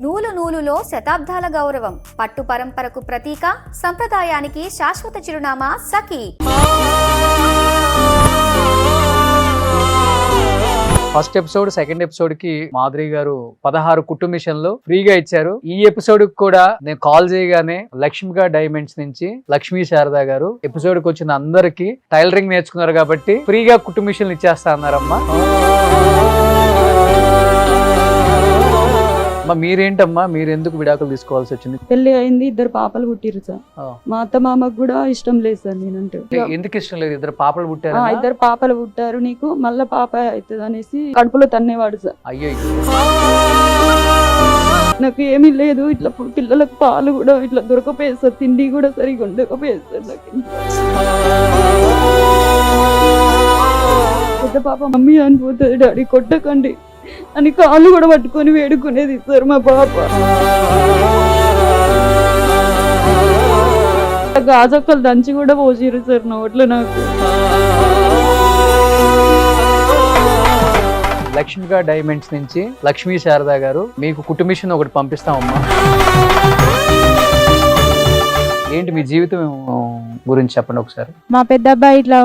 నూలు నూలులో శతాబ్దాల గౌరవం, పట్టు పరంపరకు ప్రతీక, సంప్రదాయానికి శాశ్వత చిరునామా సఖీ. ఫస్ట్ ఎపిసోడ్ సెకండ్ ఎపిసోడ్ కి మాధురి గారు 16 కుట్టు మిషన్లు ఫ్రీగా ఇచ్చారు. ఈ ఎపిసోడ్ కూడా నేను కాల్ చేయగానే లక్ష్మిగా డైమండ్స్ నుంచి లక్ష్మీ శారదా గారు ఎపిసోడ్ కి వచ్చిన అందరికి టైలరింగ్ నేర్చుకున్నారు కాబట్టి ఫ్రీగా కుట్టు మిషన్లు ఇచ్చేస్తా అన్నారమ్మా. మీరేంటమ్మా, మీరు ఎందుకు విడాకులు తీసుకోవాల్సి వచ్చింది? పెళ్లి అయింది, 2 పాపలు పుట్టిరు సార్. మా అత్త మామకు కూడా ఇష్టం లేదు సార్. నేనంటే ఎందుకు ఇష్టం లేదు? 2 పాపలు పుట్టారు. 2 పాపలు పుట్టారు, నీకు మళ్ళా పాప అవుతుంది అనేసి కడుపులో తన్నేవాడు సార్. అయ్యో, నాకు ఏమీ లేదు, ఇట్లా పిల్లలకు పాలు కూడా ఇట్లా దొరకపోయేది సార్, తిండి కూడా సరిగా ఉండకపోయేది సార్. నాకు పెద్ద పాప మమ్మీ అనిపోతుంది, డాడీ కొట్టకండి అని కాళ్ళు కూడా పట్టుకొని వేడుకునేది సార్ మా పాప. గాజొక్కలు దంచి కూడా పోసిరు సార్ నోట్లో. నాకు లక్ష్మిగా డైమండ్స్ నుంచి లక్ష్మీ శారదా గారు మీకు కుట్టు మిషన్ ఒకటి పంపిస్తామమ్మా. ఏంటి మీ జీవితం గురించి చెప్పండి ఒకసారి. మా పెద్ద అబ్బాయి ఇట్లా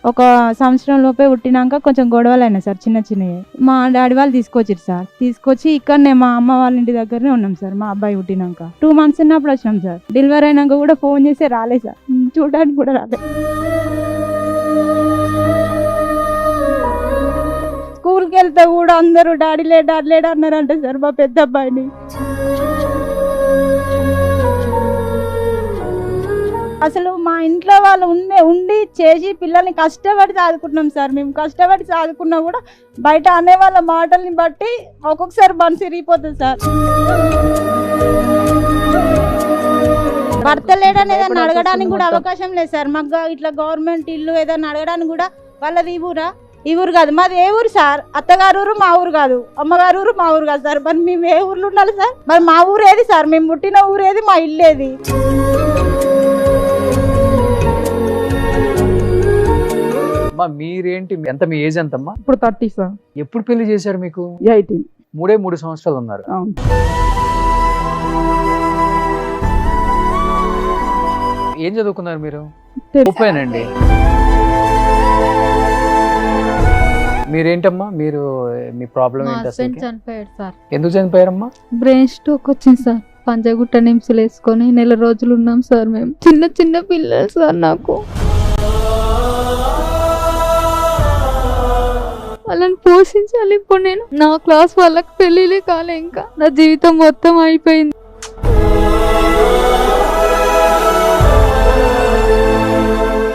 1 సంవత్సరం లోపే పుట్టినాక కొంచెం గొడవలు అయినాయి సార్, చిన్న చిన్నవి. మా డాడీ వాళ్ళు తీసుకొచ్చారు సార్. తీసుకొచ్చి ఇక్కడనే మా అమ్మ వాళ్ళ ఇంటి దగ్గరనే ఉన్నాం సార్. మా అబ్బాయి పుట్టినాక 2 months ఉన్నప్పుడు వచ్చినాం సార్. డెలివరీ అయినాక కూడా ఫోన్ చేసి రాలేదు సార్, చూడడానికి కూడా రాలేదు. స్కూల్కి వెళ్తే కూడా అందరూ డాడీ లేడు అన్నారంటే సార్ మా పెద్ద అబ్బాయిని. అసలు మా ఇంట్లో వాళ్ళు ఉండి చేసి పిల్లల్ని కష్టపడి చదువుకుంటున్నాం సార్. మేము కష్టపడి చదువుకున్నా కూడా బయట అనే వాళ్ళ మాటల్ని బట్టి ఒక్కొక్కసారి మనసు ఇరిగిపోతుంది సార్. భర్త లేడని ఏదైనా అడగడానికి కూడా అవకాశం లేదు సార్. మాకు ఇట్లా గవర్నమెంట్ ఇల్లు ఏదైనా అడగడానికి కూడా వాళ్ళది ఈ ఊరు కాదు, మాది ఏ ఊరు సార్? అత్తగారు ఊరు మా ఊరు కాదు, అమ్మగారు ఊరు మా ఊరు కాదు సార్. మరి మేము ఏ ఊర్లో ఉండాలి సార్? మరి మా ఊరు ఏది సార్? మేము పుట్టిన ఊరు ఏది? మా ఇల్లు ఏది? మీరేంటి, ఎంత మీ ఏజ్ ఎంతమ్మా? ఇప్పుడు 30 సార్. ఎప్పుడు పెళ్లి చేశారు మీకు? 18. 3 సంవత్సరాలు ఉన్నారు. ఏం చదువుకున్నారు మీరు? ఓకేనండి. మీరేంటమ్మా, మీరు మీ ప్రాబ్లం ఏంటి అసలు? చనిపోయాడు సార్. ఎందుకు చనిపోయారమ్మా? బ్రెయిన్ స్ట్రోక్ వచ్చింది సార్. పంజగుట్ట నిమ్స్లు వేసుకొని 1 నెల రోజులు ఉన్నాం సార్. మేము చిన్న పిల్లలు సార్. నాకు వాళ్ళని పోషించాలి. ఇప్పుడు నేను నా క్లాస్ వాళ్ళకి పెళ్ళిలే కాలే, ఇంకా నా జీవితం మొత్తం అయిపోయింది.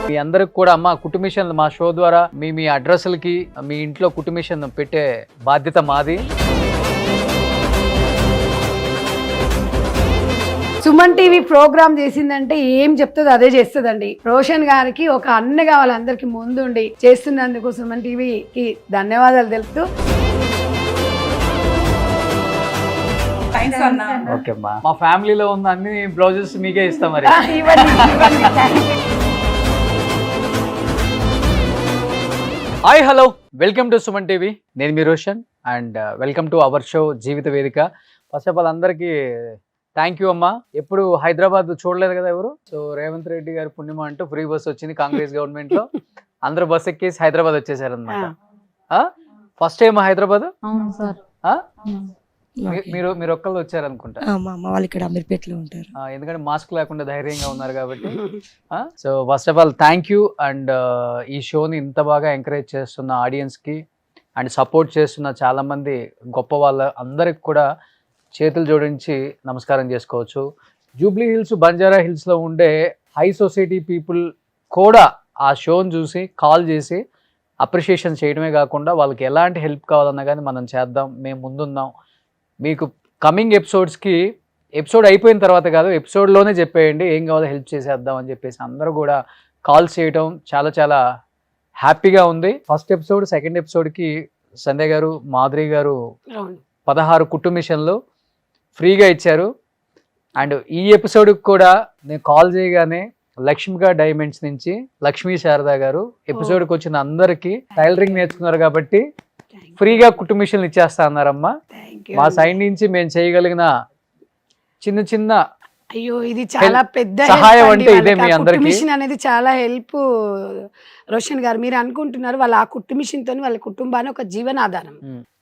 మీ అందరికి కూడా అమ్మ కుట్టు మిషన్ మా షో ద్వారా మీ అడ్రస్లకి మీ ఇంట్లో కుట్టు మిషన్ పెట్టే బాధ్యత మాది. సుమన్ టీవీ ప్రోగ్రామ్ చేసిందంటే ఏం చెప్తుందో అదే చేస్తుందండి. రోషన్ గారికి ఒక అన్నగా వాళ్ళందరికీ ముందుండి చేస్తున్నందుకు సుమన్ టీవీకి ధన్యవాదాలు తెలుపుతూ ఓకే అమ్మా, మా ఫ్యామిలీలో ఉన్న అన్ని బ్లౌజెస్ మీకే ఇస్తాం మరి. Hi hello, welcome to Suman TV. నేను మీ Roshan and welcome to our show జీవిత వేదిక. ఫస్ట్ ఆఫ్ ఆల్ అందరికీ థ్యాంక్ యూ అమ్మా. ఎప్పుడు హైదరాబాద్ చూడలేదు కదా ఎవరు. సో రేవంత్ రెడ్డి గారి పుణ్యమా అంటూ ఫ్రీ బస్ వచ్చింది కాంగ్రెస్ గవర్నమెంట్ లో. అందరూ బస్ ఎక్కేసి హైదరాబాద్ వచ్చేసారు అనమాట. First time Hyderabad? అవును సార్. మీరు ఒక్కళ్ళు వచ్చారు అనుకుంటా. వాళ్ళు ఇక్కడ అమీర్పేటలో ఉంటారు. ఎందుకంటే మాస్క్ లేకుండా ధైర్యంగా ఉన్నారు కాబట్టి. So first of all thank you. And ఈ షోని ఇంత బాగా ఎంకరేజ్ చేస్తున్న ఆడియన్స్ కి అండ్ సపోర్ట్ చేస్తున్న చాలా మంది గొప్ప వాళ్ళ అందరికి కూడా చేతులు జోడించి నమస్కారం చేసుకోవచ్చు. జూబ్లీ హిల్స్, బంజారా హిల్స్లో ఉండే హై సొసైటీ పీపుల్ కూడా ఆ షోని చూసి కాల్ చేసి అప్రిషియేషన్ చేయడమే కాకుండా వాళ్ళకి ఎలాంటి హెల్ప్ కావాలన్నా కానీ మనం చేద్దాం, మేము ముందున్నాం. మీకు కమింగ్ ఎపిసోడ్స్కి ఎపిసోడ్ అయిపోయిన తర్వాత కాదు, ఎపిసోడ్లోనే చెప్పేయండి ఏం కావాలో హెల్ప్ చేసేద్దాం అని చెప్పేసి అందరూ కూడా కాల్ చేయడం చాలా చాలా హ్యాపీగా ఉంది. ఫస్ట్ ఎపిసోడ్ సెకండ్ ఎపిసోడ్కి సంధ్య గారు, మాధురి గారు 16 కుట్టు మిషన్లు ఫ్రీగా ఇచ్చారు. అండ్ ఈ ఎపిసోడ్కి కూడా నేను కాల్ చేయగానే లక్ష్మిగా డైమండ్స్ నుంచి లక్ష్మీ శారదా గారు ఎపిసోడ్కి వచ్చిన అందరికి టైలరింగ్ నేర్చుకున్నారు కాబట్టి ఫ్రీగా కుట్టు మిషన్లు ఇచ్చేస్తా అన్నారమ్మా. మా సైడ్ నుంచి మేము చేయగలిగిన చిన్న చిన్న అయ్యో ఇది చాలా పెద్ద సహాయం అంటే ఇదే మీ అందరికి. మిషన్ అనేది చాలా హెల్ప్. రోషన్ గారు మీరు అనుకుంటున్నారు వాళ్ళ ఆ కుట్టు మిషన్ తోని వాళ్ళ కుటుంబాన్ని ఒక జీవనాధారం.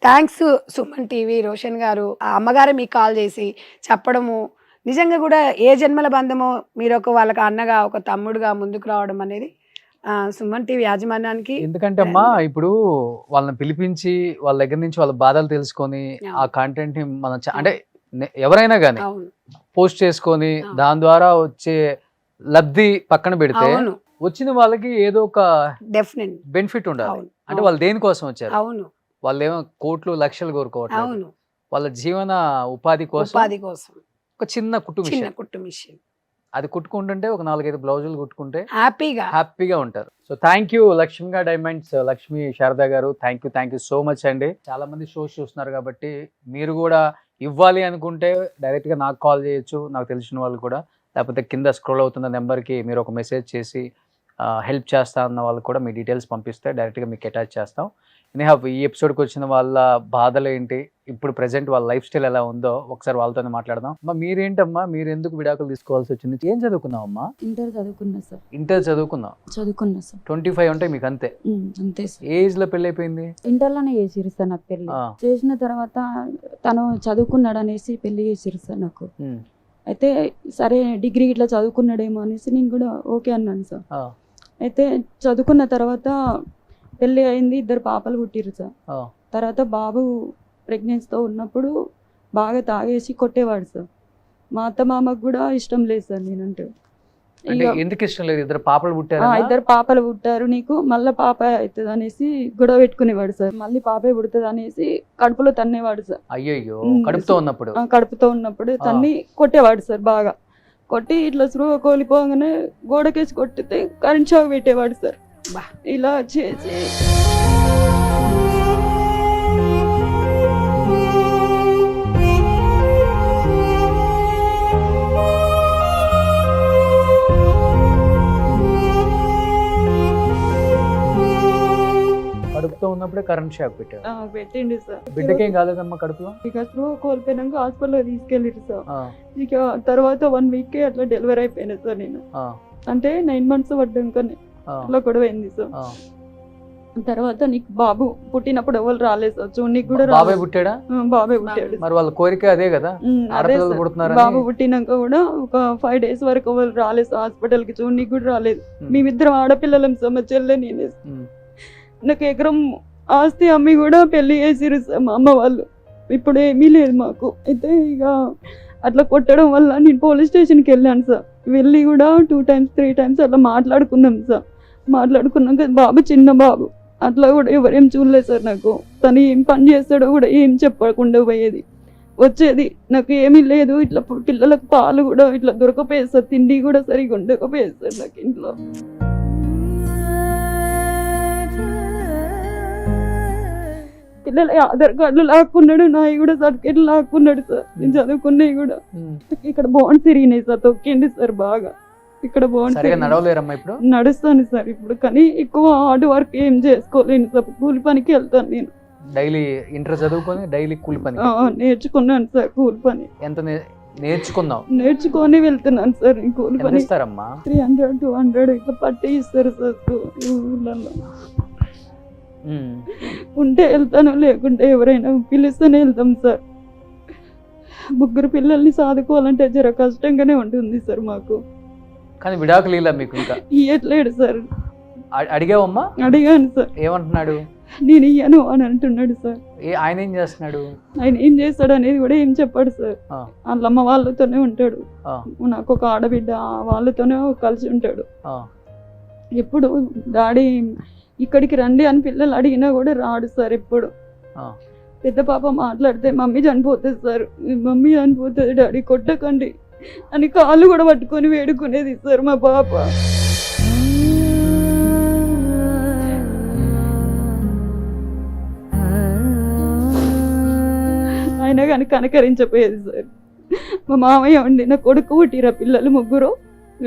థ్యాంక్స్ సుమన్ టీవీ రోషన్ గారు. ఆ అమ్మగారే మీకు కాల్ చేసి చెప్పడము నిజంగా కూడా ఏ జన్మల బంధమో మీరు ఒక వాళ్ళకి అన్నగా ఒక తమ్ముడుగా ముందుకు రావడం అనేది సుమన్ టీవీ యాజమాన్యానికి. ఎందుకంటే అమ్మా ఇప్పుడు వాళ్ళని పిలిపించి వాళ్ళ దగ్గర నుంచి వాళ్ళ బాధలు తెలుసుకొని ఆ కంటెంట్ ని మనం అంటే ఎవరైనా కానీ పోస్ట్ చేసుకొని దాని ద్వారా వచ్చే లబ్ధి పక్కన పెడితే వచ్చిన వాళ్ళకి ఏదో ఒక డెఫినెట్ బెనిఫిట్ ఉండాలి. అంటే వాళ్ళు దేనికోసం వచ్చారు? అవును, వాళ్ళు ఏమో కోట్లు లక్షలు కోరుకోవట్లేదు. వాళ్ళ జీవన ఉపాధి కోసం ఒక చిన్న కుట్టు మిషన్ అది కుట్టుకుంటుంటే ఒక 4-5 బ్లౌజులు కుట్టుకుంటే హ్యాపీగా ఉంటారు. సో థ్యాంక్ యూ లక్ష్మిగా డైమండ్స్ లక్ష్మీ శారదా గారు. థ్యాంక్ యూ సో మచ్ అండి. చాలా మంది షోస్ చూస్తున్నారు కాబట్టి మీరు కూడా ఇవ్వాలి అనుకుంటే డైరెక్ట్ గా నాకు కాల్ చేయొచ్చు, నాకు తెలిసిన వాళ్ళు కూడా. లేకపోతే కింద స్క్రోల్ అవుతున్న నెంబర్కి మీరు ఒక మెసేజ్ చేసి హెల్ప్ చేస్తా అన్న వాళ్ళు కూడా మీ డీటెయిల్స్ పంపిస్తే డైరెక్ట్గా మీకు అటాచ్ చేస్తాం. ఈ ఎపిసోడ్కి వచ్చిన వాళ్ళ బాధలు ఏంటి, ఇప్పుడు ప్రెసెంట్ వాళ్ళ లైఫ్ స్టైల్ ఎలా ఉందో ఒకసారి వాళ్ళతోనే మాట్లాడదాం. అమ్మా మీరేంటమ్మా, మీరు ఎందుకు విడాకులు తీసుకోవాల్సి వచ్చింది? ఏం చదువుకున్నావు అమ్మా? ఇంటర్ చదువుకున్నా సార్. ఇంటర్ చదువుకున్నా సార్. 25 ఉంటాయి మీకు అంతే? అంతే సార్. ఏజ్ లో పెళ్లి అయిపోయింది? ఇంటర్లోనే చేసిరు సార్ నాకు పెళ్లి. చేసిన తర్వాత తను చదువుకున్నాడు అనేసి పెళ్లి చేసిరు సార్ నాకు. అయితే సరే డిగ్రీ ఇట్లా చదువుకున్నాడేమో అనేసి నేను కూడా ఓకే అన్నాను సార్. అయితే చదువుకున్న తర్వాత పెళ్ళి అయింది, 2 పాపలు పుట్టిరు సార్. తర్వాత బాబు ప్రెగ్నెన్సీతో ఉన్నప్పుడు బాగా తాగేసి కొట్టేవాడు సార్. మా అత్త మామకు కూడా ఇష్టం లేదు సార్ నేనంటే. ఎందుకు ఇష్టం లేదు? 2 పాపలు పుట్టారు. 2 పాపలు పుట్టారు నీకు, మళ్ళీ పాప అవుతుంది అనేసి గొడవ పెట్టుకునేవాడు సార్. మళ్ళీ పాపే పుడుతుంది అనేసి కడుపులో తన్నేవాడు సార్. అయ్యో, కడుపుతో ఉన్నప్పుడు తన్ని కొట్టేవాడు సార్. బాగా కొట్టి ఇట్లా స్పృహ కోల్పోగానే గోడకేసి కొట్టితే కరెంట్ షాక్ పెట్టేవాడు సార్. ఇలా చేసి కడుపుతో ఉన్నప్పుడే కరెంట్ షాక్ పెట్టిండు సార్. బిడ్డకేం కాలేదమ్మా కడుపులో? ఇక స్పృహ కోల్పోయినాక హాస్పిటల్ తీసుకెళ్ళిరు సార్. ఇక తర్వాత 1 వీక్ అట్లా డెలివరీ అయిపోయినా సార్ నేను. అంటే 9 months పడ్డాకనే అట్లా గొడవ అయింది సార్. తర్వాత నీకు బాబు పుట్టినప్పుడు ఎవరు రాలేదు సార్, చూడనికి కూడా బాబే పుట్టాడా? బాబే పుట్టాడు. మరి వాళ్ళ కోరిక అదే కదా. బాబు పుట్టినాక కూడా ఒక 5 days వరకు ఎవరు రాలేదు సార్ హాస్పిటల్ కి, చూడనికి కూడా రాలేదు. మేమిద్దరం ఆడపిల్లలం సార్, మా చెల్లె నేనే. నాకు ఎకరం ఆస్తి అమ్మి కూడా పెళ్లి చేసిరు సార్ మా అమ్మ వాళ్ళు. ఇప్పుడు ఏమీ లేదు మాకు. అయితే ఇక అట్లా కొట్టడం వల్ల నేను పోలీస్ స్టేషన్కి వెళ్ళాను సార్. వెళ్ళి కూడా 2 times 3 times అట్లా మాట్లాడుకున్నాం సార్. మాట్లాడుకున్నాక బాబు చిన్న బాబు అట్లా కూడా ఎవరేం చూడలేదు సార్. నాకు తను ఏం పని చేస్తాడో కూడా ఏం చెప్పకుండా పోయేది వచ్చేది. నాకు ఏమీ లేదు, ఇట్లా పిల్లలకు పాలు కూడా ఇట్లా దొరకపోయేది సార్, తిండి కూడా సరిగా ఉండకపోయేది సార్ నాకు ఇంట్లో. పిల్లల ఆధార్ కార్డులు లాక్కున్నాడు, నాయి కూడా సర్టిఫికేట్లు లాక్కున్నాడు సార్. నేను చదువుకున్నాయి కూడా. ఇక్కడ బోన్స్ తిరిగినాయి సార్, తొక్కిండి సార్ బాగా. ఇక్కడ నడుస్తాను సార్ ఇప్పుడు, కానీ ఎక్కువ హార్డ్ వర్క్ ఏం చేసుకోలేను సార్. కూలి పనికి వెళ్తాను నేను. డైలీ ఇంటర్ చదువుకొని డైలీ కూలి పని నేర్చుకున్నాను సార్. కూలి పని ఎంత నేర్చుకున్నావు? నేర్చుకొని వెళ్తున్నాను సార్. కూలి పని 300 200 ఇట్లా పట్టి ఇస్తారు సార్ ఊళ్ళల్లో. ఉంటే వెళ్తాను, లేకుంటే ఎవరైనా పిలుస్తూనే వెళ్తాం సార్. 3 పిల్లల్ని సాదుకోవాలంటే జర కష్టంగానే ఉంటుంది సార్ మాకు. కానీ విడాకులు ఇలా మీకు ఇంకా ఇయ్యట్లేడు సార్. అడిగావమ్మా? అడిగాను సార్. ఏమంటున్నాడు? నేను ఇయ్యను అని అంటున్నాడు సార్. ఆయన ఏం చేస్తున్నాడు? ఆయన ఏం చేస్తాడు అనేది కూడా ఏం చెప్పాడు సార్. వాళ్ళ అమ్మ వాళ్ళతోనే ఉంటాడు. నాకు ఒక ఆడబిడ్డ, వాళ్ళతోనే కలిసి ఉంటాడు. ఎప్పుడు డాడీ ఇక్కడికి రండి అని పిల్లలు అడిగినా కూడా రాడు సార్. ఎప్పుడు పెద్ద పాప మాట్లాడితే మమ్మీ చనిపోతుంది సార్, మమ్మీ చనిపోతుంది డాడీ కొట్టకండి అని కాళ్ళు కూడా పట్టుకొని వేడుకునేది సార్ మా పాప. అయినా కానీ కనకరించపోయేది సార్. మా మామయ్య ఉండి నా కొడుకు పుట్టిరా పిల్లలు 3.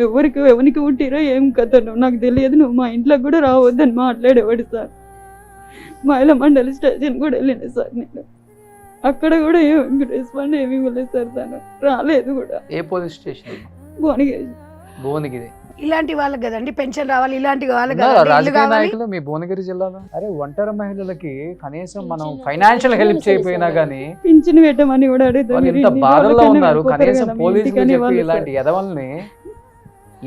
ఎవరికి పుట్టిరో ఏం కథనో నాకు తెలియదు, నువ్వు మా ఇంట్లోకి కూడా రావద్దని మాట్లాడేవాడు సార్. మహిళా మండలి స్టేషన్ కూడా వెళ్ళిన సార్ నేను, అక్కడ కూడా ఏమి రెస్పాండ్ ఏమి ఇవ్వలేదు సార్, తను రాలేదు కూడా. ఏ పోలీస్ స్టేషన్? భువనగిరి. భువనగిరి. ఇలాంటి వాళ్ళకి కదండి పెన్షన్ రావాలి, ఇలాంటి వాళ్ళకి ఉన్నారా కదండి ఇల్లు రాజకీయ కావాలి. నాయకులు మీ భువనగిరి జిల్లాలో? అరే ఒంటరి మహిళలకి కనీసం మనం ఫైనాన్షియల్ హెల్ప్ చేయకపోయినా గానీ పింఛన్ పెట్టమని కూడా అడుగుతాను. వాళ్ళు ఇంత బాధల్లో ఉన్నారు, కనీసం పోలీసులు చెప్పి ఇలాంటి ఎదవల్ని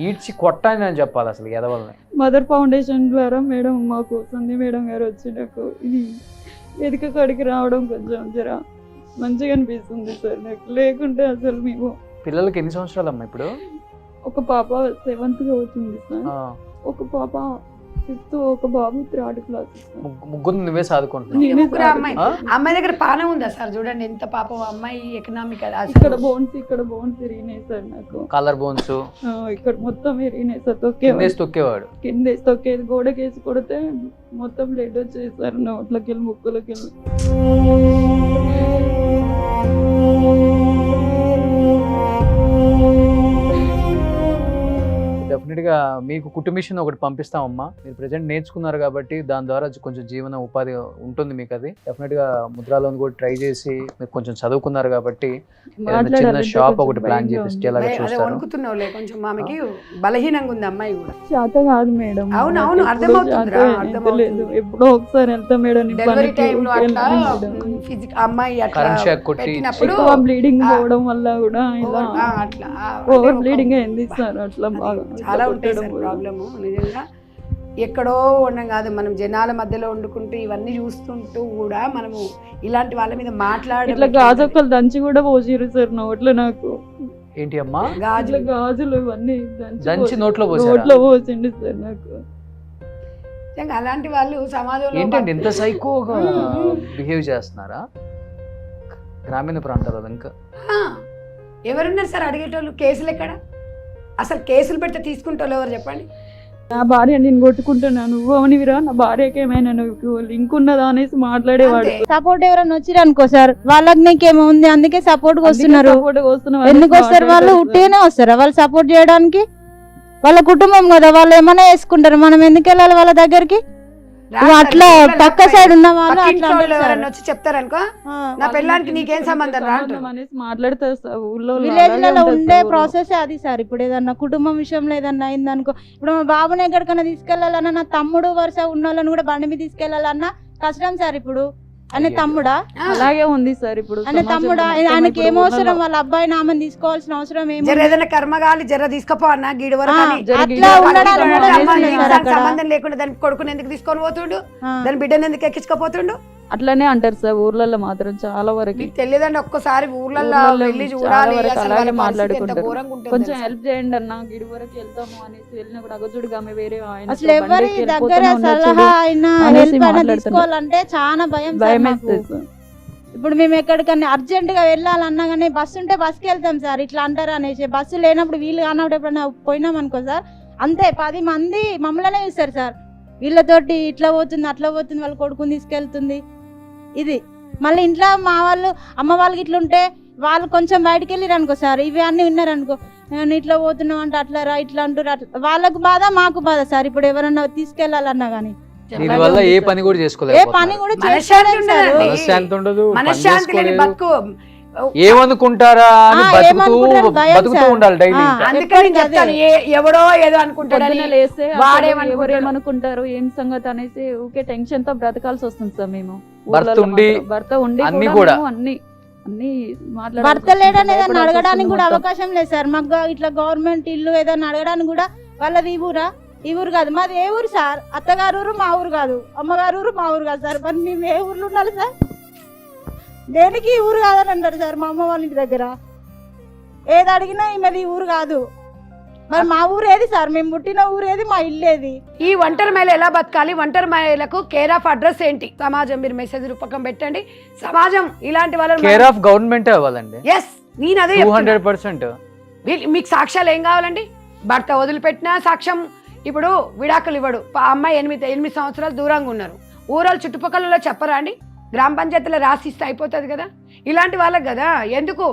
ఈడ్చి కొట్టని అని చెప్పాలి అసలు ఎదవల్ని. మదర్ ఫౌండేషన్ ద్వారా మేడం మాకు సంధ్య మేడం గారు వచ్చి నాకు ఇది వేదిక కాడికి రావడం కొంచెం జర మంచిగా అనిపిస్తుంది సార్ నాకు. లేకుంటే అసలు మేము పిల్లలకి ఎన్ని సంవత్సరాలు అమ్మా ఇప్పుడు? ఒక పాప 7th అవుతుంది సార్, ఒక పాప 5th, ఒక బాబు 3rd క్లాస్. ముగ్గురు నువ్వే సాదుకుంటున్నావు? నేనే ముగ్గురు సార్. అమ్మాయి దగ్గర పానం ఉందా సార్? చూడండి ఎంత పాపం అమ్మాయి ఎకనామిక్. ఇక్కడ బోన్స్ ఇరిగినాయి సార్ నాకు, కలర్ బోన్స్ ఇక్కడ మొత్తం ఇరిగినాయి సార్. తొక్కేవాడు కిందేసి తొక్కేది, గోడకేసి కొడితే మొత్తం బ్లడ్ వచ్చేసారు నోట్లోకి వెళ్ళి ముక్కులోకి వెళ్ళి. డెఫినెట్ గా మీకు కుటుంబిషన్ ఒకటి పంపిస్తామమ్మా. మీరు ప్రెజెంట్ నేర్చుకున్నారు కాబట్టి దాని ద్వారా కొంచెం జీవన ఉపాధి ఉంటుంది మీకు. అది డెఫినెట్ గా ముద్రాలో కూడా ట్రై చేసి మీరు కొంచెం చదువుకున్నారు కాబట్టి చిన్న షాప్ ఒకటి ప్లాన్ చేసేలాగా చూస్తారు. వణుకుతున్నావులే కొంచెం, ఆమెకి బలహీనంగా ఉంది అమ్మాయి కూడా. శాత కాదు మేడం. అవును అవును అర్థమవుతుంది. ఎప్పుడో ఒకసారి వెళ్తా మేడం, డెలివరీ టైంలో అట్లా అమ్మాయి అట్లా పెట్టినప్పుడు బ్లీడింగ్ పోవడం వల్ల కూడా అట్లా ఓవర్ బ్లీడింగ్ అయింది సార్. అట్లా బాగా చాలా ఉంటాయి సార్ ప్రాబ్లము. నిజంగా ఎక్కడో ఉండడం కాదు, మనం జనాల మధ్యలో వండుకుంటూ ఇవన్నీ చూస్తుంటూ కూడా మనము ఇలాంటి వాళ్ళ మీద మాట్లాడే ఇట్లా గాజొక్కలు దంచి కూడా పోసిరు సార్ నోట్లో. నాకు ఏంటి అమ్మా? గాజులు ఇవన్నీ దంచి నోట్లో పోసిండు సార్ నాకు. అలాంటి వాళ్ళు సమాజంలో ఏంటంటే ఇంత సైకోగా బిహేవ్ చేస్తున్నారా గ్రామీణ ప్రాంతాలలో? ఇంకా ఎవరున్నారు సార్ అడిగేటోళ్ళు? కేసులు ఎక్కడ? అసలు కేసులు పెడితే తీసుకుంటోళ్ళు ఎవరు చెప్పండి? నా భార్య నేను కొట్టుకుంటున్నాను, నువ్వు అవనివిరా, నా భార్యకి ఏమైనా నువ్వు లింక్ ఉన్నదా అనేసి మాట్లాడేవాడు. సపోర్ట్ ఎవరైనా వచ్చిరు అనుకో సార్, వాళ్ళకి నీకేమో ఉంది అందుకే సపోర్ట్ వస్తున్నారు. ఎందుకు వస్తారు వాళ్ళు? ఉట్టిగానే వస్తారా వాళ్ళు సపోర్ట్ చేయడానికి? వాళ్ళ కుటుంబం కదా, వాళ్ళు ఏమైనా వేసుకుంటారు, మనం ఎందుకు వెళ్ళాలి వాళ్ళ దగ్గరికి? అట్లా పక్క సైడ్ ఉన్న వాళ్ళు వచ్చి చెప్తారనుకో, నా పిల్లానికి నీకేం సంబంధం రా అనేసి మాట్లాడతారు. విలేజ్ లలో ఉండే ప్రాసెస్ అది సార్. ఇప్పుడు ఏదన్నా కుటుంబం విషయంలో ఏదన్నా అయిందనుకో, ఇప్పుడు మా బాబుని ఎక్కడికైనా తీసుకెళ్లాలన్నా, నా తమ్ముడు వరుస ఉన్న వాళ్ళని కూడా బండి మీద తీసుకెళ్లాలన్నా కష్టం సార్. ఇప్పుడు అనే తమ్ముడా? అలాగే ఉంది సార్. ఇప్పుడు అనే తమ్ముడా? ఆయనకి ఏం అవసరం? వాళ్ళ అబ్బాయిని ఆమెను తీసుకోవాల్సిన అవసరం ఏమి? ఏదైనా కర్మగాలి జర తీసుకపో అన్న గీడి వరకు సంబంధం లేకుండా దాని కొడుకుని ఎందుకు తీసుకొని పోతుండు, దాని బిడ్డను ఎందుకు ఎక్కించుకోపోతుండు? అట్లనే అంటారు సార్ ఊర్లలో మాత్రం చాలా వరకు. మీకు తెలియదండి, ఒక్కసారి ఊర్లలో వెళ్ళి చూడాలి, అలాగే మాట్లాడుకుంటారు. కొంచెం హెల్ప్ చేయండి అన్న, గిడి వరకు వెళ్తాము అనేసి వెళ్ళిన కూడా అగజుడుగా ఆమె వేరే అసలు ఎవరి దగ్గర సలహా అయినా హెల్ప్ అయినా తీసుకోవాలంటే చాలా భయం. ఇప్పుడు మేము ఎక్కడికన్నా అర్జెంట్ గా వెళ్ళాలన్నా కానీ బస్సు ఉంటే బస్సుకి వెళ్తాం సార్. ఇట్లా అంటారు అనేసి బస్సు లేనప్పుడు వీళ్ళు కానప్పుడు ఎప్పుడైనా పోయినాం అనుకో సార్, అంతే 10 మంది మమ్మల్నే చూస్తారు సార్. వీళ్ళతోటి ఇట్లా పోతుంది అట్లా పోతుంది, వాళ్ళ కొడుకుని తీసుకెళ్తుంది. ఇది మళ్ళీ ఇంట్లో మా వాళ్ళు అమ్మ వాళ్ళకి ఇట్లా ఉంటే వాళ్ళు కొంచెం బయటకు వెళ్ళిరు అనుకో సార్, ఇవి అన్నీ ఉన్నారనుకో, నేను ఇట్లా పోతున్నాం అంటే అట్లా రా ఇట్లా అంటారు, అట్లా వాళ్ళకు బాధ మాకు బాధ సార్. ఇప్పుడు ఎవరన్నా తీసుకెళ్లాలన్నా కానీ దీనివల్ల ఏ పని కూడా చేసుకోలేదు, ఏ పని కూడా మనశ్శాంతి ఉండదు, మనశ్శాంతి లేని బతుకు. ఏమనుకుంటారా అని బతుకుతూ ఉండాలి డైలీ. అందుకని చెప్తాను, ఎవడో ఏదో అనుకుంటాడు, ఎవరేమనుకుంటారు ఏం సంగతి అనేసి ఊకే టెన్షన్ తో బ్రతకాల్సి వస్తుంది సార్. మేము భర్త ఉండి అన్ని కూడా అన్ని భర్త లేడని ఏదన్నా అడగడానికి కూడా అవకాశం లేదు సార్. మాకు ఇట్లా గవర్నమెంట్ ఇల్లు ఏదన్నా అడగడానికి కూడా వాళ్ళది ఈ ఊరా? ఈ ఊరు కాదు, మాది ఏ ఊరు సార్? అత్తగారు ఊరు మా ఊరు కాదు, అమ్మగారు ఊరు మా ఊరు కాదు సార్. మరి మేము ఏ ఊర్లో ఉండాలి సార్? దేనికి ఈ ఊరు కాదని అంటారు సార్ మా అమ్మ వాళ్ళ ఇంటి దగ్గర. ఏది అడిగినా ఈమెది ఈ ఊరు కాదు. మరి మా ఊరు ఏది సార్? మేము పుట్టిన ఊరు ఏది? మా ఇల్లు ఏది? ఈ ఒంటరి మహిళ ఎలా బతకాలి, ఒంటరి మహిళలకు కేర్ ఆఫ్ అడ్రస్ ఏంటి? సమాజం మీరు మెసేజ్ రూపకం పెట్టండి. సమాజం ఇలాంటి వాళ్ళ కేర్ ఆఫ్ గవర్నమెంట్ అవ్వాలండి. ఎస్, నేను అదే 200%. మీకు సాక్ష్యాలు ఏం కావాలండి? భర్త వదిలిపెట్టిన సాక్ష్యం. ఇప్పుడు విడాకులు ఇవ్వడు, అమ్మాయి 8 సంవత్సరాలు దూరంగా ఉన్నారు, ఊరాలు చుట్టుపక్కల చెప్పరా అండి? గ్రామ పంచాయతీలో రాసిస్తే అయిపోతుంది కదా. ఇలాంటి వాళ్ళకి కదా ఎందుకు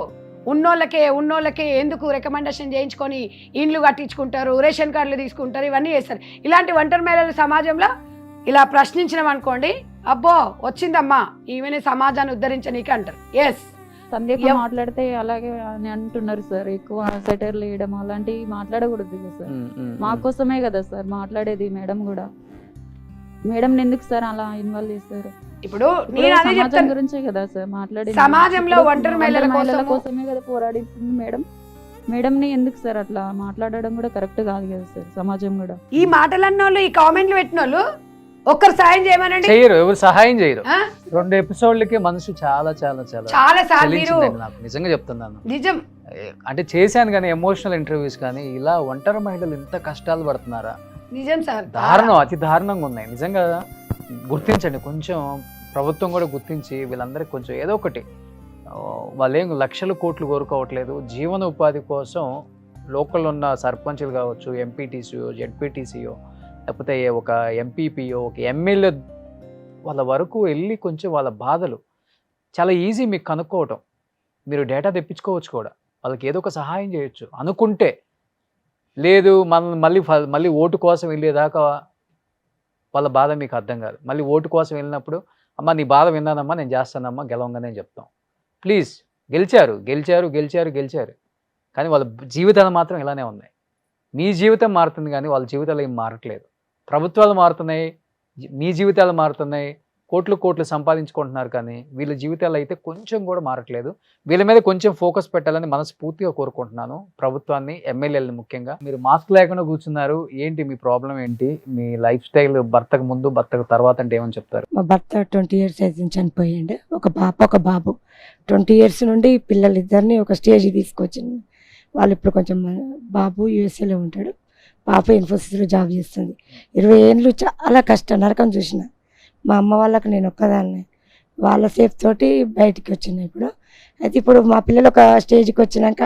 ఉన్నోళ్ళకే ఎందుకు రికమెండేషన్ చేయించుకొని ఇండ్లు కట్టించుకుంటారు, రేషన్ కార్డులు తీసుకుంటారు, ఇవన్నీ చేస్తారు. ఇలాంటి ఒంటరి మహిళల సమాజంలో ఇలా ప్రశ్నించినాం అనుకోండి, అబ్బో వచ్చిందమ్మా ఈమెని సమాజాన్ని ఉద్ధరించనీకి అంటారు. ఎస్, సంధ్యకు మాట్లాడితే అలాగే అని అంటున్నారు సార్. ఎక్కువ సెటర్లు వేయడం అలాంటివి మాట్లాడకూడదు కదా సార్. మా కోసమే కదా సార్ మాట్లాడేది. మేడం కూడా, మేడం ఎందుకు సార్ అలా ఇన్వాల్వ్ చేస్తారు? ఇప్పుడు నేను అదే సమాజం చెప్తాను, గురించే కదా సార్ మాట్లాడేది. సమాజంలో ఒంటరి మహిళల కోసమే కదా పోరాడుతుంది మేడం. మేడం ని ఎందుకు సార్ అట్లా మాట్లాడడం కూడా కరెక్ట్ కాదు కదా సార్. సమాజం కూడా ఈ మాటలన్నోళ్ళు, ఈ కామెంట్లు పెట్టిన వాళ్ళు ఒక్కరు సాయం చేయమనండి, చేయరు, ఎవరు సహాయం చేయరు. ఆ? 2 ఎపిసోడ్లకి మనసు చాలా చాలా చాలా చాలా సార్లు మీరు చలించిందండి నాకు, నిజంగా చెప్తున్నాను. నిజం అంటే చేశాను కానీ ఎమోషనల్ ఇంటర్వ్యూస్, కానీ ఇలా ఒంటరి మహిళలు ఇంత కష్టాలు పడుతున్నారా? నిజం సార్, దారుణం, అతి దారుణంగా ఉన్నాయి నిజంగా. గుర్తించండి, కొంచెం ప్రభుత్వం కూడా గుర్తించి వీళ్ళందరికీ కొంచెం ఏదో ఒకటి, వాళ్ళేం లక్షల కోట్లు కోరుకోవట్లేదు, జీవన ఉపాధి కోసం లోకల్లో ఉన్న సర్పంచులు కావచ్చు, ఎంపీటీసీయో జెడ్పీటీసీయో లేకపోతే ఒక ఎంపీపీయో ఒక ఎమ్మెల్యే వాళ్ళ వరకు వెళ్ళి కొంచెం వాళ్ళ బాధలు చాలా ఈజీ మీకు కనుక్కోవటం. మీరు డేటా తెప్పించుకోవచ్చు కూడా, వాళ్ళకి ఏదో ఒక సహాయం చేయొచ్చు అనుకుంటే. లేదు మళ్ళీ ఓటు కోసం వెళ్ళేదాకా వాళ్ళ బాధ మీకు అర్థం కాదు. మళ్ళీ ఓటు కోసం వెళ్ళినప్పుడు అమ్మ నీ బాధ విన్నానమ్మా, నేను చేస్తానమ్మా, గెలవంగానే చెప్తాం. ప్లీజ్, గెలిచారు గెలిచారు గెలిచారు గెలిచారు కానీ వాళ్ళ జీవితాలు మాత్రం ఇలానే ఉన్నాయి. మీ జీవితం మారుతుంది కానీ వాళ్ళ జీవితాలు ఏం మారట్లేదు. ప్రభుత్వాలు మారుతున్నాయి, మీ జీవితాలు మారుతున్నాయి, కోట్లు సంపాదించుకుంటున్నారు, కానీ వీళ్ళ జీవితాలు అయితే కొంచెం కూడా మారట్లేదు. వీళ్ళ మీద కొంచెం ఫోకస్ పెట్టాలని మనస్ఫూర్తిగా కోరుకుంటున్నాను ప్రభుత్వాన్ని, ఎమ్మెల్యేలని ముఖ్యంగా. మీరు మాస్క్ లేకుండా కూర్చున్నారు, ఏంటి మీ ప్రాబ్లం ఏంటి? మీ లైఫ్ స్టైల్, భర్తకు ముందు భర్తకు తర్వాత అంటే ఏమని చెప్తారు? మా భర్త 20 years అయితే చనిపోయిండు. ఒక పాప ఒక బాబు. 20 years నుండి పిల్లలిద్దరిని ఒక స్టేజ్ తీసుకొచ్చింది. వాళ్ళు ఇప్పుడు కొంచెం, బాబు యూఎస్ఏలో ఉంటాడు, పాప ఇన్ఫోసిస్లో జాబ్ చేస్తుంది. 20 ఏళ్ళు చాలా కష్టం, నరకం చూసిన. మా అమ్మ వాళ్ళకి నేను ఒక్కదాన్ని, వాళ్ళ సేఫ్ తోటి బయటికి వచ్చిన. ఇప్పుడు మా పిల్లలు ఒక స్టేజ్కి వచ్చినాక,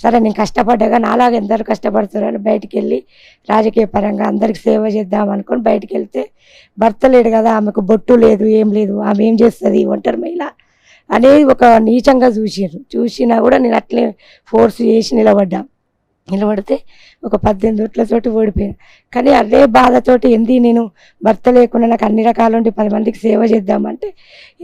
సరే నేను కష్టపడ్డాగా నాలాగా ఎందరు కష్టపడుతున్నారని బయటికి వెళ్ళి రాజకీయ పరంగా అందరికి సేవ చేద్దాం అనుకొని బయటికి వెళ్తే, భర్త లేడు కదా, ఆమెకు బొట్టు లేదు, ఏం లేదు, ఆమె ఏం చేస్తుంది ఒంటరి మహిళ అనేది ఒక నీచంగా చూసినా కూడా నేను అట్లే ఫోర్స్ చేసి నిలబడితే ఒక 18 ఓట్లతోటి ఓడిపోయాను. కానీ అదే బాధతోటి నేను భర్త లేకుండా నాకు అన్ని రకాల ఉండి 10 మందికి సేవ చేద్దామంటే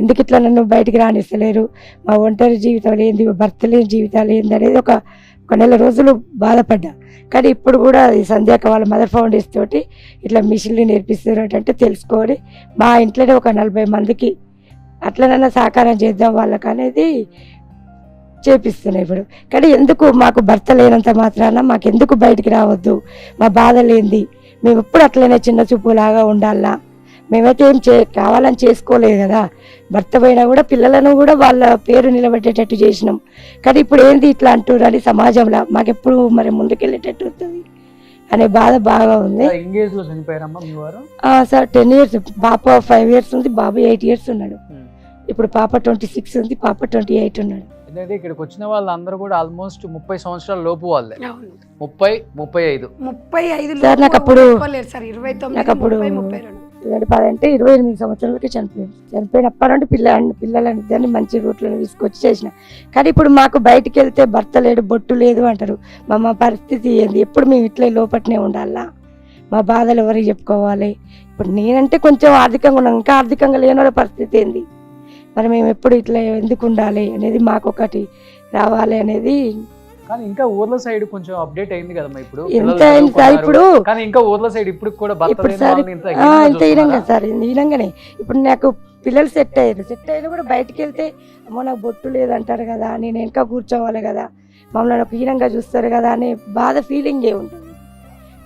ఎందుకు ఇట్లా నన్ను బయటికి రానిస్తలేరు, మా ఒంటరి జీవితాలు ఏంది, భర్త లేని జీవితాలు ఏంది అనేది ఒక నెల రోజులు బాధపడ్డా. కానీ ఇప్పుడు కూడా ఈ సంధ్యాక వాళ్ళ మదర్ ఫౌండేషన్ తోటి ఇట్లా మిషన్లు నేర్పిస్తున్నారు అంటే తెలుసుకోవాలి. మా ఇంట్లోనే ఒక 40 మందికి అట్లనన్నా సహకారం చేద్దాం వాళ్ళకి అనేది చేపిస్తున్నాయి ఇప్పుడు. కానీ ఎందుకు మాకు భర్త లేనంత మాత్రాన మాకెందుకు బయటికి రావద్దు, మా బాధ లేనిది మేము ఎప్పుడు అట్లనే చిన్న చూపులాగా ఉండాలా? మేమైతే ఏం కావాలని చేసుకోలేదు కదా, భర్త పోయినా కూడా పిల్లలను కూడా వాళ్ళ పేరు నిలబెట్టేటట్టు చేసినాం. కానీ ఇప్పుడు ఏంది ఇట్లా అంటున్నారు అని సమాజంలో మాకెప్పుడు మరి ముందుకెళ్ళేటట్టు ఉంటుంది అనే బాధ బాగా ఉంది. సార్ 10 years, పాప 5 years ఉంది, బాబు 8 years ఉన్నాడు. ఇప్పుడు పాప 26 ఉంది, పాప 28 ఉన్నాడు. ఎందుకంటే ఇక్కడికి వచ్చిన వాళ్ళందరూ కూడా ఆల్మోస్ట్ 30 సంవత్సరాల లోపు వాళ్ళే. 35 సార్ నాకు అప్పుడు 29 2010 అంటే 28 సంవత్సరాలకి చనిపోయినప్పటి నుండి పిల్లలిద్దరిని మంచి రూట్లను తీసుకొచ్చి చేసిన. కానీ ఇప్పుడు మాకు బయటికి వెళ్తే భర్త లేడు, బొట్టు లేదు అంటారు. మా పరిస్థితి ఏంది? ఎప్పుడు మేము ఇట్లా లోపట్నే ఉండాలా? మా బాధలు ఎవరికి చెప్పుకోవాలి? ఇప్పుడు నేనంటే కొంచెం ఆర్థికంగా ఉన్నాను, ఇంకా ఆర్థికంగా లేని వాళ్ళ పరిస్థితి ఏంది? మరి మేము ఎప్పుడు ఇట్లా ఎందుకు ఉండాలి అనేది మాకు ఒకటి రావాలి అనేది. కానీ ఇంకా ఊర్ల సైడ్ కొంచెం అప్డేట్ అయింది కదా ఇప్పుడు. ఎంత అయింది సార్ ఇప్పుడు? కానీ ఇంకా ఊర్ల సైడ్ ఇప్పుడు కూడా ఇప్పుడు సార్ ఇంత ఈనంగా సార్, ఈనంగానే ఇప్పుడు నాకు పిల్లలు సెట్ అయినా కూడా బయటికి వెళ్తే అమ్మో నాకు బొట్టు లేదంటారు కదా, నేను వెనక కూర్చోవాలి కదా, మమ్మల్ని ఒక హీనంగా చూస్తారు కదా అనే బాధ ఫీలింగ్ ఉంటుంది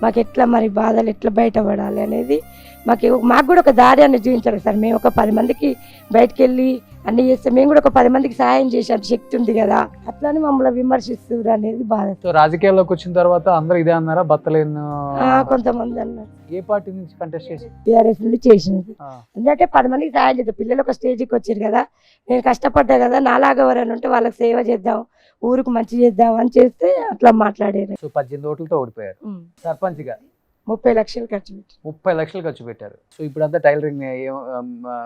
మాకు. ఎట్లా మరి బాధలు ఎట్లా బయటపడాలి అనేది మాకు కూడా ఒక దారి అనేది చూపించాలి సార్. మేము ఒక 10 మందికి బయటకు వెళ్ళి అన్ని చేస్తే మేము కూడా ఒక 10 మందికి సహాయం చేసే శక్తి ఉంది కదా, అట్లానే మమ్మల్ని విమర్శిస్తారు అనేది బాధ. రాజకీయాల్లోకి వచ్చిన తర్వాత అందరూ ఇదే అన్నారా? భర్తలేను కొంతమంది అన్నారు. ఏ పార్టీ నుంచి కంటెస్ట్ చేసి? టీఆర్ఎస్ నుండి చేసినది. ఎందుకంటే 10 మందికి సహాయం చేద్దాం, పిల్లలు ఒక స్టేజ్కి వచ్చారు కదా, నేను కష్టపడ్డా కదా, నాలాగా ఎవరైనా ఉంటే వాళ్ళకి సేవ చేద్దాం, ఊరికి మంచి చేద్దాం అని చేస్తే అట్లా మాట్లాడారు. 18 ఓట్లతో ఓడిపోయారు సర్పంచ్ గా. 30 లక్షలు ఖర్చు పెట్టారు. 30 లక్షలు ఖర్చు పెట్టారు. సో ఇప్పుడు అంతా టైలరింగ్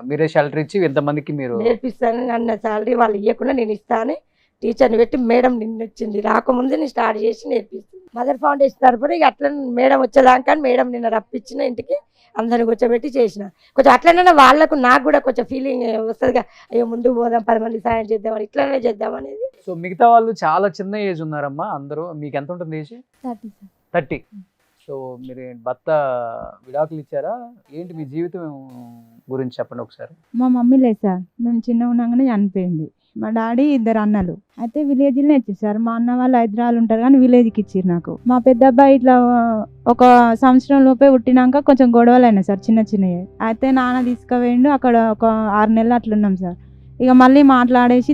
మీరే షెల్టర్ ఇచ్చి ఎంతమందికి మీరు నేర్పిస్తాను, నన్ను సాలరీ వాళ్ళు ఇవ్వకుండా నేను ఇస్తాను, టీచర్ని పెట్టి మేడం నిన్న వచ్చింది, రాకముందు నేను స్టార్ట్ చేసి నేర్పిస్తుంది. మదర్ ఫౌండేషన్ తరఫున ఇక అట్లా మేడం వచ్చేదాకా మేడం నిన్న రప్పించిన ఇంటికి అందరిని కూర్చోబెట్టి చేసిన. కొంచెం అట్లనే వాళ్ళకు నాకు కూడా కొంచెం ఫీలింగ్ వస్తుందిగా, అయ్యో ముందుకు పోదాం, 10 మంది సాయం చేద్దామని, ఇట్లనే చేద్దాం అనేది. సో మిగతా వాళ్ళు చాలా చిన్న ఏజ్ ఉన్నారమ్మా అందరూ. మీకు ఎంత ఉంటుంది ఏజ్? 30 సార్. 30. సో మీరు భర్త విడాకులు ఇచ్చారా ఏంటి? మీ జీవితం గురించి చెప్పండి ఒకసారి. మా మమ్మీ లేదు సార్, మేము చిన్నగా ఉండగానే చనిపోయింది. మా డాడీ 2 అన్నలు అయితే విలేజ్లోనే ఇచ్చేసారు. మా అన్న వాళ్ళు హైదరాబాద్ ఉంటారు కానీ విలేజ్కి ఇచ్చారు నాకు. మా పెద్ద అబ్బాయి ఇట్లా ఒక సంవత్సరం లోపే పుట్టినాక కొంచెం గొడవలు అయినాయి సార్, చిన్న చిన్నవి. అయితే నాన్న తీసుకుపోయిండు, అక్కడ ఒక 6 నెలలు అట్లున్నాం సార్. ఇక మళ్ళీ మాట్లాడేసి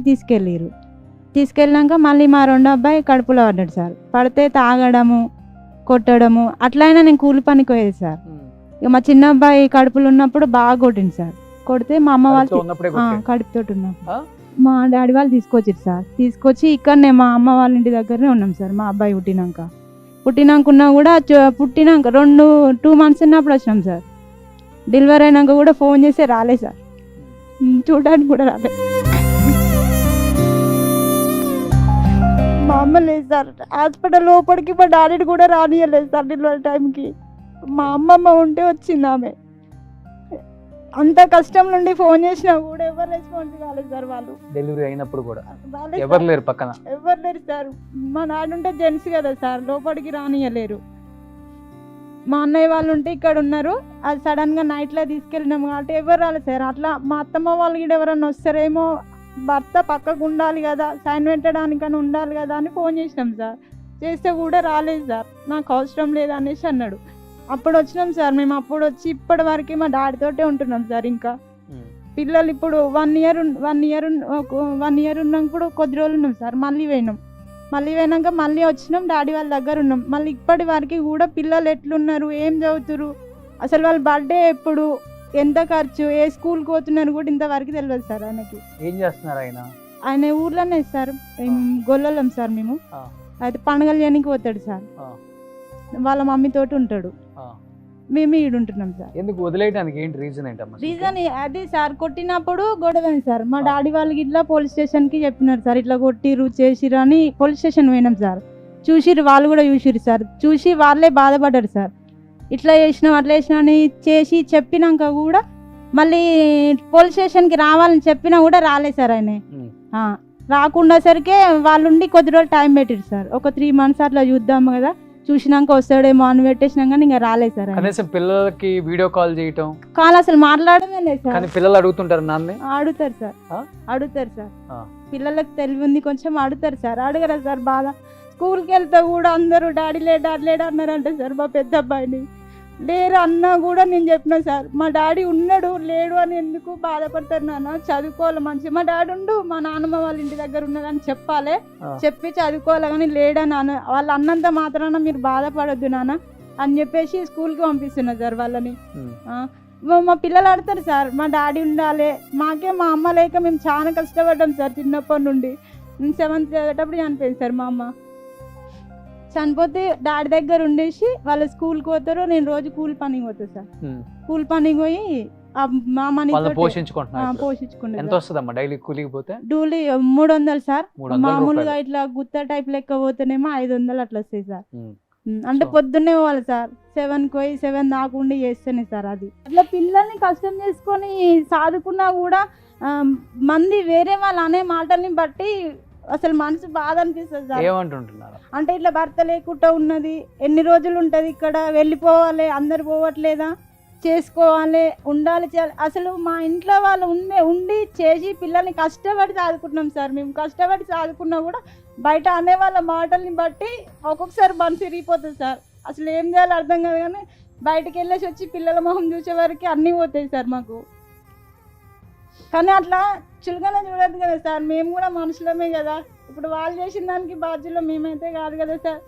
తీసుకెళ్ళినాక మళ్ళీ మా 2వ అబ్బాయి కడుపులో పడ్డాడు సార్. పడితే తాగడము కొట్టడము అట్లయినా నేను కూలి పనికి పోయేది సార్. ఇక మా చిన్న అబ్బాయి కడుపులో ఉన్నప్పుడు బాగా కొట్టింది సార్. కొడితే మా అమ్మ వాళ్ళు కడుపుతోటి ఉన్నప్పుడు మా డాడీ వాళ్ళు తీసుకొచ్చారు సార్. తీసుకొచ్చి ఇక్కడనే మా అమ్మ వాళ్ళ ఇంటి దగ్గరనే ఉన్నాం సార్. మా అబ్బాయి పుట్టినాక ఉన్నా కూడా పుట్టినాక 2 months ఉన్నప్పుడు వచ్చినాం సార్. డెలివరీ అయినాక కూడా ఫోన్ చేస్తే రాలే సార్, చూడడానికి కూడా రాలే. మా అమ్మ లేదు సార్, హాస్పిటల్ లోపలికి మా డాడీని కూడా రానియలేదు సార్ డెలివరీ టైంకి. మా అమ్మమ్మ ఉంటే వచ్చింది ఆమె. అంత కష్టం నుండి ఫోన్ చేసినా కూడా ఎవరు రెస్పాన్స్ కాలేదు సార్. వాళ్ళు డెలివరీ అయినప్పుడు కూడా ఎవరు లేరు పక్కన, ఎవరు లేరు సార్. మా నాన్న ఉంటే జెంట్స్ కదా సార్, లోపలికి రానియలేరు. మా అన్నయ్య వాళ్ళు ఉంటే ఇక్కడ ఉన్నారు, అది సడన్గా నైట్లో తీసుకెళ్ళినాము కాబట్టి ఎవరు రాలేదు సార్. అట్లా మా అత్తమ్మ వాళ్ళు కూడా ఎవరన్నా వస్తారేమో, భర్త పక్కకు ఉండాలి కదా, సైన్ పెట్టడానికని ఉండాలి కదా అని ఫోన్ చేసినాం సార్. చేస్తే కూడా రాలేదు సార్, నాకు అవసరం లేదు అనేసి అన్నాడు. అప్పుడు వచ్చినాం సార్ మేము. అప్పుడు వచ్చి ఇప్పటి వరకు మా డాడీతోటే ఉంటున్నాం సార్. ఇంకా పిల్లలు ఇప్పుడు 1 year ఉన్నప్పుడు కొద్ది రోజులు ఉన్నాం సార్. మళ్ళీ పోయినాక మళ్ళీ వచ్చినాం, డాడీ వాళ్ళ దగ్గర ఉన్నాం. మళ్ళీ ఇప్పటి వరకు కూడా పిల్లలు ఎట్లున్నారు, ఏం చదువుతురు, అసలు వాళ్ళ బర్త్డే ఎప్పుడు, ఎంత ఖర్చు, ఏ స్కూల్కి పోతున్నారు కూడా ఇంతవరకు తెలియదు సార్ ఆయనకి. ఏం చేస్తున్నారు ఆయన ఊర్లోనే సార్, గొల్లలం సార్ మేము. అయితే పండుగలు చేయడానికి పోతాడు సార్, వాళ్ళ మమ్మీతోటి ఉంటాడు. మేము ఈడుంటున్నాం సార్. ఎందుకు వదిలేయడానికి ఏంటి రీజన్ ఏంటమ్మా? రీజన్ అదే సార్, కొట్టినప్పుడు గొడవైంది సార్. మా డాడీ వాళ్ళకి ఇట్లా పోలీస్ స్టేషన్కి చెప్పినారు సార్, ఇట్లా కొట్టిరు చేసిరు అని. పోలీస్ స్టేషన్ పోయినాం సార్, చూసిరు, వాళ్ళు కూడా చూసిరు సార్. చూసి వాళ్ళే బాధపడ్డారు సార్, ఇట్లా చేసినాం అట్లా చేసినా అని చేసి చెప్పినాక కూడా మళ్ళీ పోలీస్ స్టేషన్కి రావాలని చెప్పినా కూడా రాలేదు సార్ ఆయన. రాకుండా సరికే వాళ్ళు ఉండి కొద్ది రోజులు టైం పెట్టారు సార్. ఒక 3 months అట్లా చూద్దాము కదా, చూసినాక వస్తాడేమో అని పెట్టేసినాం కానీ ఇంకా రాలేదు సార్. కనీసం పిల్లలకి వీడియో కాల్ చేయటం కాల్ అసలు మాట్లాడమే లేదు సార్. కానీ పిల్లలు అడుగుతుంటారు నాన్నే? అడుగుతారు సార్. పిల్లలకు తెలివి ఉంది కొంచెం, అడుగుతారు సార్. అడగరా సార్ బాధ. స్కూల్కి వెళ్తా కూడా అందరూ డాడీ లేడు అన్నారంటే సార్. మా పెద్ద అబ్బాయిని లేరు అన్నా కూడా నేను చెప్పిన సార్, మా డాడీ ఉన్నాడు లేడు అని ఎందుకు బాధపడతారు నాన్న, చదువుకోవాలి మంచిగా. మా డాడీ ఉండు, మా నాన్నమ్మ వాళ్ళ ఇంటి దగ్గర ఉన్నాడని చెప్పాలి, చెప్పి చదువుకోవాలి కానీ లేడని వాళ్ళు అన్నంత మాత్రాన మీరు బాధపడొద్దు నాన్న అని చెప్పేసి స్కూల్కి పంపిస్తున్నారు సార్ వాళ్ళని. మా పిల్లలు ఆడతారు సార్, మా డాడీ ఉండాలి. మాకే మా అమ్మ లేక మేము చాలా కష్టపడ్డాం సార్ చిన్నప్పటి నుండి. 7th చదివేటప్పుడు చనిపోయింది సార్ మా అమ్మ. చనిపోతే డాడీ దగ్గర ఉండేసి వాళ్ళు స్కూల్కి పోతారు, నేను రోజు కూలి పనికి పోతాను సార్. కూలి పనికి పోయి మా మనీ పోషించుకుంటాను. ఎంత వస్తుందమ్మా డైలీ కూలికి పోతే? Daily 300 sir. మామూలుగా ఇట్లా గుత్త టైప్ లెక్క పోతేనేమో 500 అట్లా వస్తాయి సార్. అంటే పొద్దున్నే పోవాలి సార్, 7కి పోయి 7 దాకుండా చేస్తేనే సార్. అది అట్లా పిల్లల్ని కష్టం చేసుకొని సాదుకున్నా కూడా మంది వేరే వాళ్ళు అనే మాటల్ని బట్టి అసలు మనసు బాధ అనిపిస్తుంది సార్. ఏమంటుంటున్నారు అంటే ఇట్లా భర్త లేకుండా ఉన్నది, ఎన్ని రోజులు ఉంటుంది ఇక్కడ, వెళ్ళిపోవాలి, అందరు పోవట్లేదా, చేసుకోవాలి, ఉండాలి, చేయాలి. అసలు మా ఇంట్లో వాళ్ళు ఉండి చేసి పిల్లల్ని కష్టపడి చదువుకుంటున్నాం సార్. మేము కష్టపడి చదువుకున్నా కూడా బయట అనే వాళ్ళ మాటల్ని బట్టి ఒక్కొక్కసారి మనసు ఇరిగిపోతుంది సార్. అసలు ఏం చేయాలో అర్థం కాదు కానీ బయటకు వెళ్ళేసి వచ్చి పిల్లల మొహం చూసే వరకు అన్నీ పోతాయి సార్ మాకు. కానీ అట్లా చులకన చూడద్దు కదా సార్, మేము కూడా మనుషులమే కదా. ఇప్పుడు వాళ్ళు చేసిన దానికి బాధ్యులు మేమైతే కాదు కదా సార్.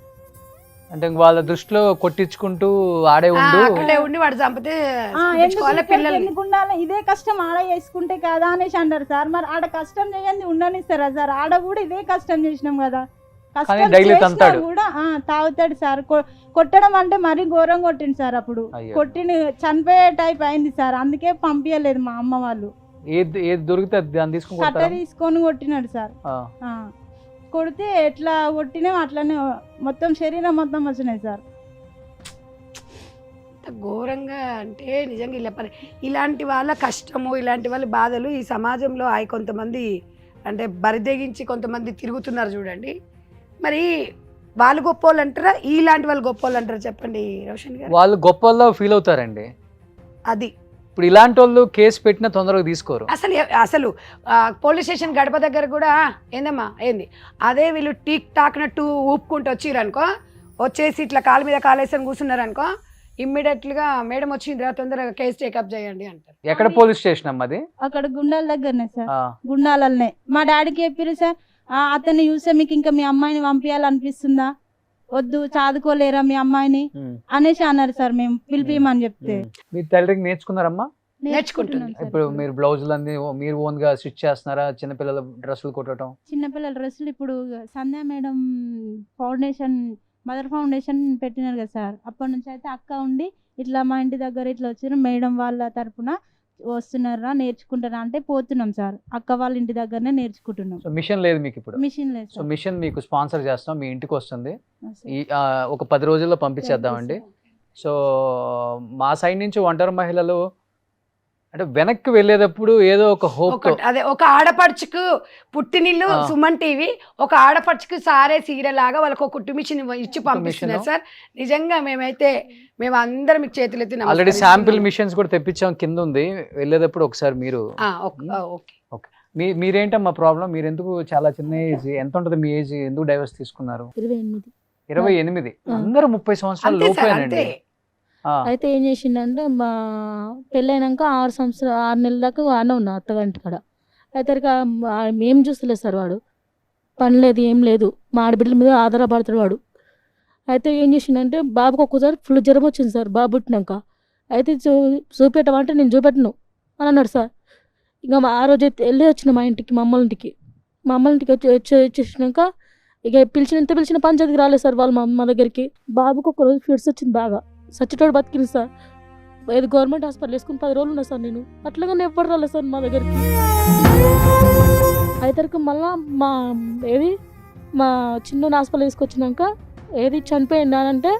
అంటే వాళ్ళ దృష్టిలో కొట్టించుకుంటూ ఆడే ఉండి వాడు చంపితే ఎందుకు ఉండాలి, ఇదే కష్టం ఆడ చేసుకుంటే కదా అనేసి అంటారు సార్. మరి ఆడ కష్టం చేయండి ఉండనిస్తారా సార్? ఆడ కూడా ఇదే కష్టం చేసినాం కదా, కష్టం చేసినా కూడా తాగుతాడు సార్. కొట్టడం అంటే మరీ ఘోరం కొట్టింది సార్. అప్పుడు కొట్టిన చనిపోయే టైప్ అయింది సార్, అందుకే పంపించలేదు మా అమ్మ వాళ్ళు. ఏది దొరికితే దాన్ని తీసుకొని కొట్టినాడు సార్. కొడితే ఎట్లా కొట్టినా అట్లనే మొత్తం శరీరం మొత్తం వచ్చినాయి సార్. ఎంత ఘోరంగా అంటే నిజంగా ఇలాంటి వాళ్ళ కష్టము, ఇలాంటి వాళ్ళ బాధలు ఈ సమాజంలో కొంతమంది అంటే బరిదెగించి కొంతమంది తిరుగుతున్నారు చూడండి. మరి వాళ్ళు గొప్ప వాళ్ళు అంటారా, ఇలాంటి వాళ్ళు గొప్ప వాళ్ళు అంటారా చెప్పండి రోషన్ గారు? వాళ్ళు గొప్ప వాళ్ళ ఫీల్ అవుతారండి. అది ఇప్పుడు ఇలాంటి వాళ్ళు కేసు పెట్టినా తొందరగా తీసుకోరు. అసలు పోలీస్ స్టేషన్ గడప దగ్గర కూడా ఏందమ్మా ఏంది అదే వీళ్ళు టీక్ టాక్నట్టు ఊపుకుంటూ వచ్చిరనుకో, వచ్చేసి ఇట్లా కాలు మీద కాలేసని కూర్చున్నారనుకో, ఇమ్మీడియట్గా మేడం వచ్చిందిరా తొందరగా కేసు టేకప్ చేయండి అంటారు. ఎక్కడ పోలీస్ స్టేషన్ అమ్మా అది? అక్కడ గుండాల దగ్గరనే సార్, గుండాలనే. మా డాడీకి చెప్పారు సార్, అతన్ని చూస్తే మీకు ఇంకా మీ అమ్మాయిని పంపించాలనిపిస్తుందా, వద్దు చదువుకోలేరా మీ అమ్మాయిని అనేసి అన్నారు సార్. మేము పిలిపిమని చెప్తే మీ టైలరింగ్ నేర్చుకున్నారమ్మా? నేర్చుకుంటున్నాం. ఇప్పుడు మీరు బ్లౌజులు అన్ని మీరు ఓన్ గా స్టిచ్ చేస్తున్నారా? చిన్నపిల్లల డ్రెస్సులు కుట్టడం? చిన్నపిల్లల డ్రెస్సులు ఇప్పుడు సంధ్యా మేడం ఫౌండేషన్, మదర్ ఫౌండేషన్ పెట్టినారు కదా సార్, అప్పటి నుంచి అయితే అక్క ఉండి ఇట్లా మా ఇంటి దగ్గర ఇట్లా వచ్చారు, మేడం వాళ్ళ తరపున వస్తున్నారా నేర్చుకుంటారా అంటే పోతున్నాం సార్. అక్క వాళ్ళ ఇంటి దగ్గరనే నేర్చుకుంటున్నాం. సో మిషన్ లేదు మీకు ఇప్పుడు? మిషన్ లేదు సో సార్. మిషన్ మీకు స్పాన్సర్ చేస్తాం, మీ ఇంటికి వస్తుంది. ఈ ఒక 10 రోజుల్లో పంపించేద్దామండి. సో మా సైడ్ నుంచి ఒంటరి మహిళలు అంటే వెనక్కి వెళ్ళేటప్పుడు ఏదో ఒక హోప్, అదే ఒక ఆడపడుచుకు పుట్టినిల్లు సుమన్ టీవీ, ఒక ఆడపడుచుకు సారే సీరలాగా వాళ్ళకు ఒక కుట్టు మిషన్ ఇచ్చి పంపిస్తున్నారు సార్. నిజంగా మేము అందరం మీకు చేతులు ఎత్తి ఆల్రెడీ శాంపిల్ మిషన్స్ కూడా తెప్పించాం, కింద ఉంది. వెళ్ళేటప్పుడు ఒకసారి మీరు మీరేంటమ్మా ప్రాబ్లం? మీరు ఎందుకు చాలా చిన్న ఏజ్, ఎంత ఉంటుంది మీ ఏజ్, ఎందుకు డైవర్స్ తీసుకున్నారు? 28. అందరూ 30 సంవత్సరాలు లోపేనండి. అయితే ఏం చేసిండంటే మా పెళ్ళైనాక 6 నెలల దాకా వాడినా ఉన్నా అత్తగంటి కాడ. అయితే ఏం చూస్తలేదు సార్, వాడు పని లేదు ఏం లేదు, మా ఆడబిడ్డల మీద ఆధారపడతాడు వాడు. అయితే ఏం చేసిండంటే బాబుకి ఒక్కసారి ఫుల్ జ్వరం వచ్చింది సార్ బాబు పుట్టినాక. అయితే చూపెట్టమంటే నేను చూపెట్టను అని అన్నాడు సార్. ఇంకా ఆ రోజు అయితే వెళ్ళి వచ్చిన మా ఇంటికి, మా అమ్మల ఇంటికి వచ్చేసినాక ఇక పిలిచిన పంచాయతీకి రాలేదు సార్ వాళ్ళు మా దగ్గరికి. బాబుకి ఒక రోజు ఫిట్స్ వచ్చింది, బాగా సచ్చిటోడు బతికింది సార్. ఏది గవర్నమెంట్ హాస్పిటల్ వేసుకుని 10 రోజులు ఉన్నా సార్ నేను. అట్లాగానే ఎవ్వరు రాలేదు సార్ మా దగ్గరికి. అయితే మళ్ళా మా చిన్న హాస్పిటల్ తీసుకొచ్చినాక చనిపోయింది అని అంటే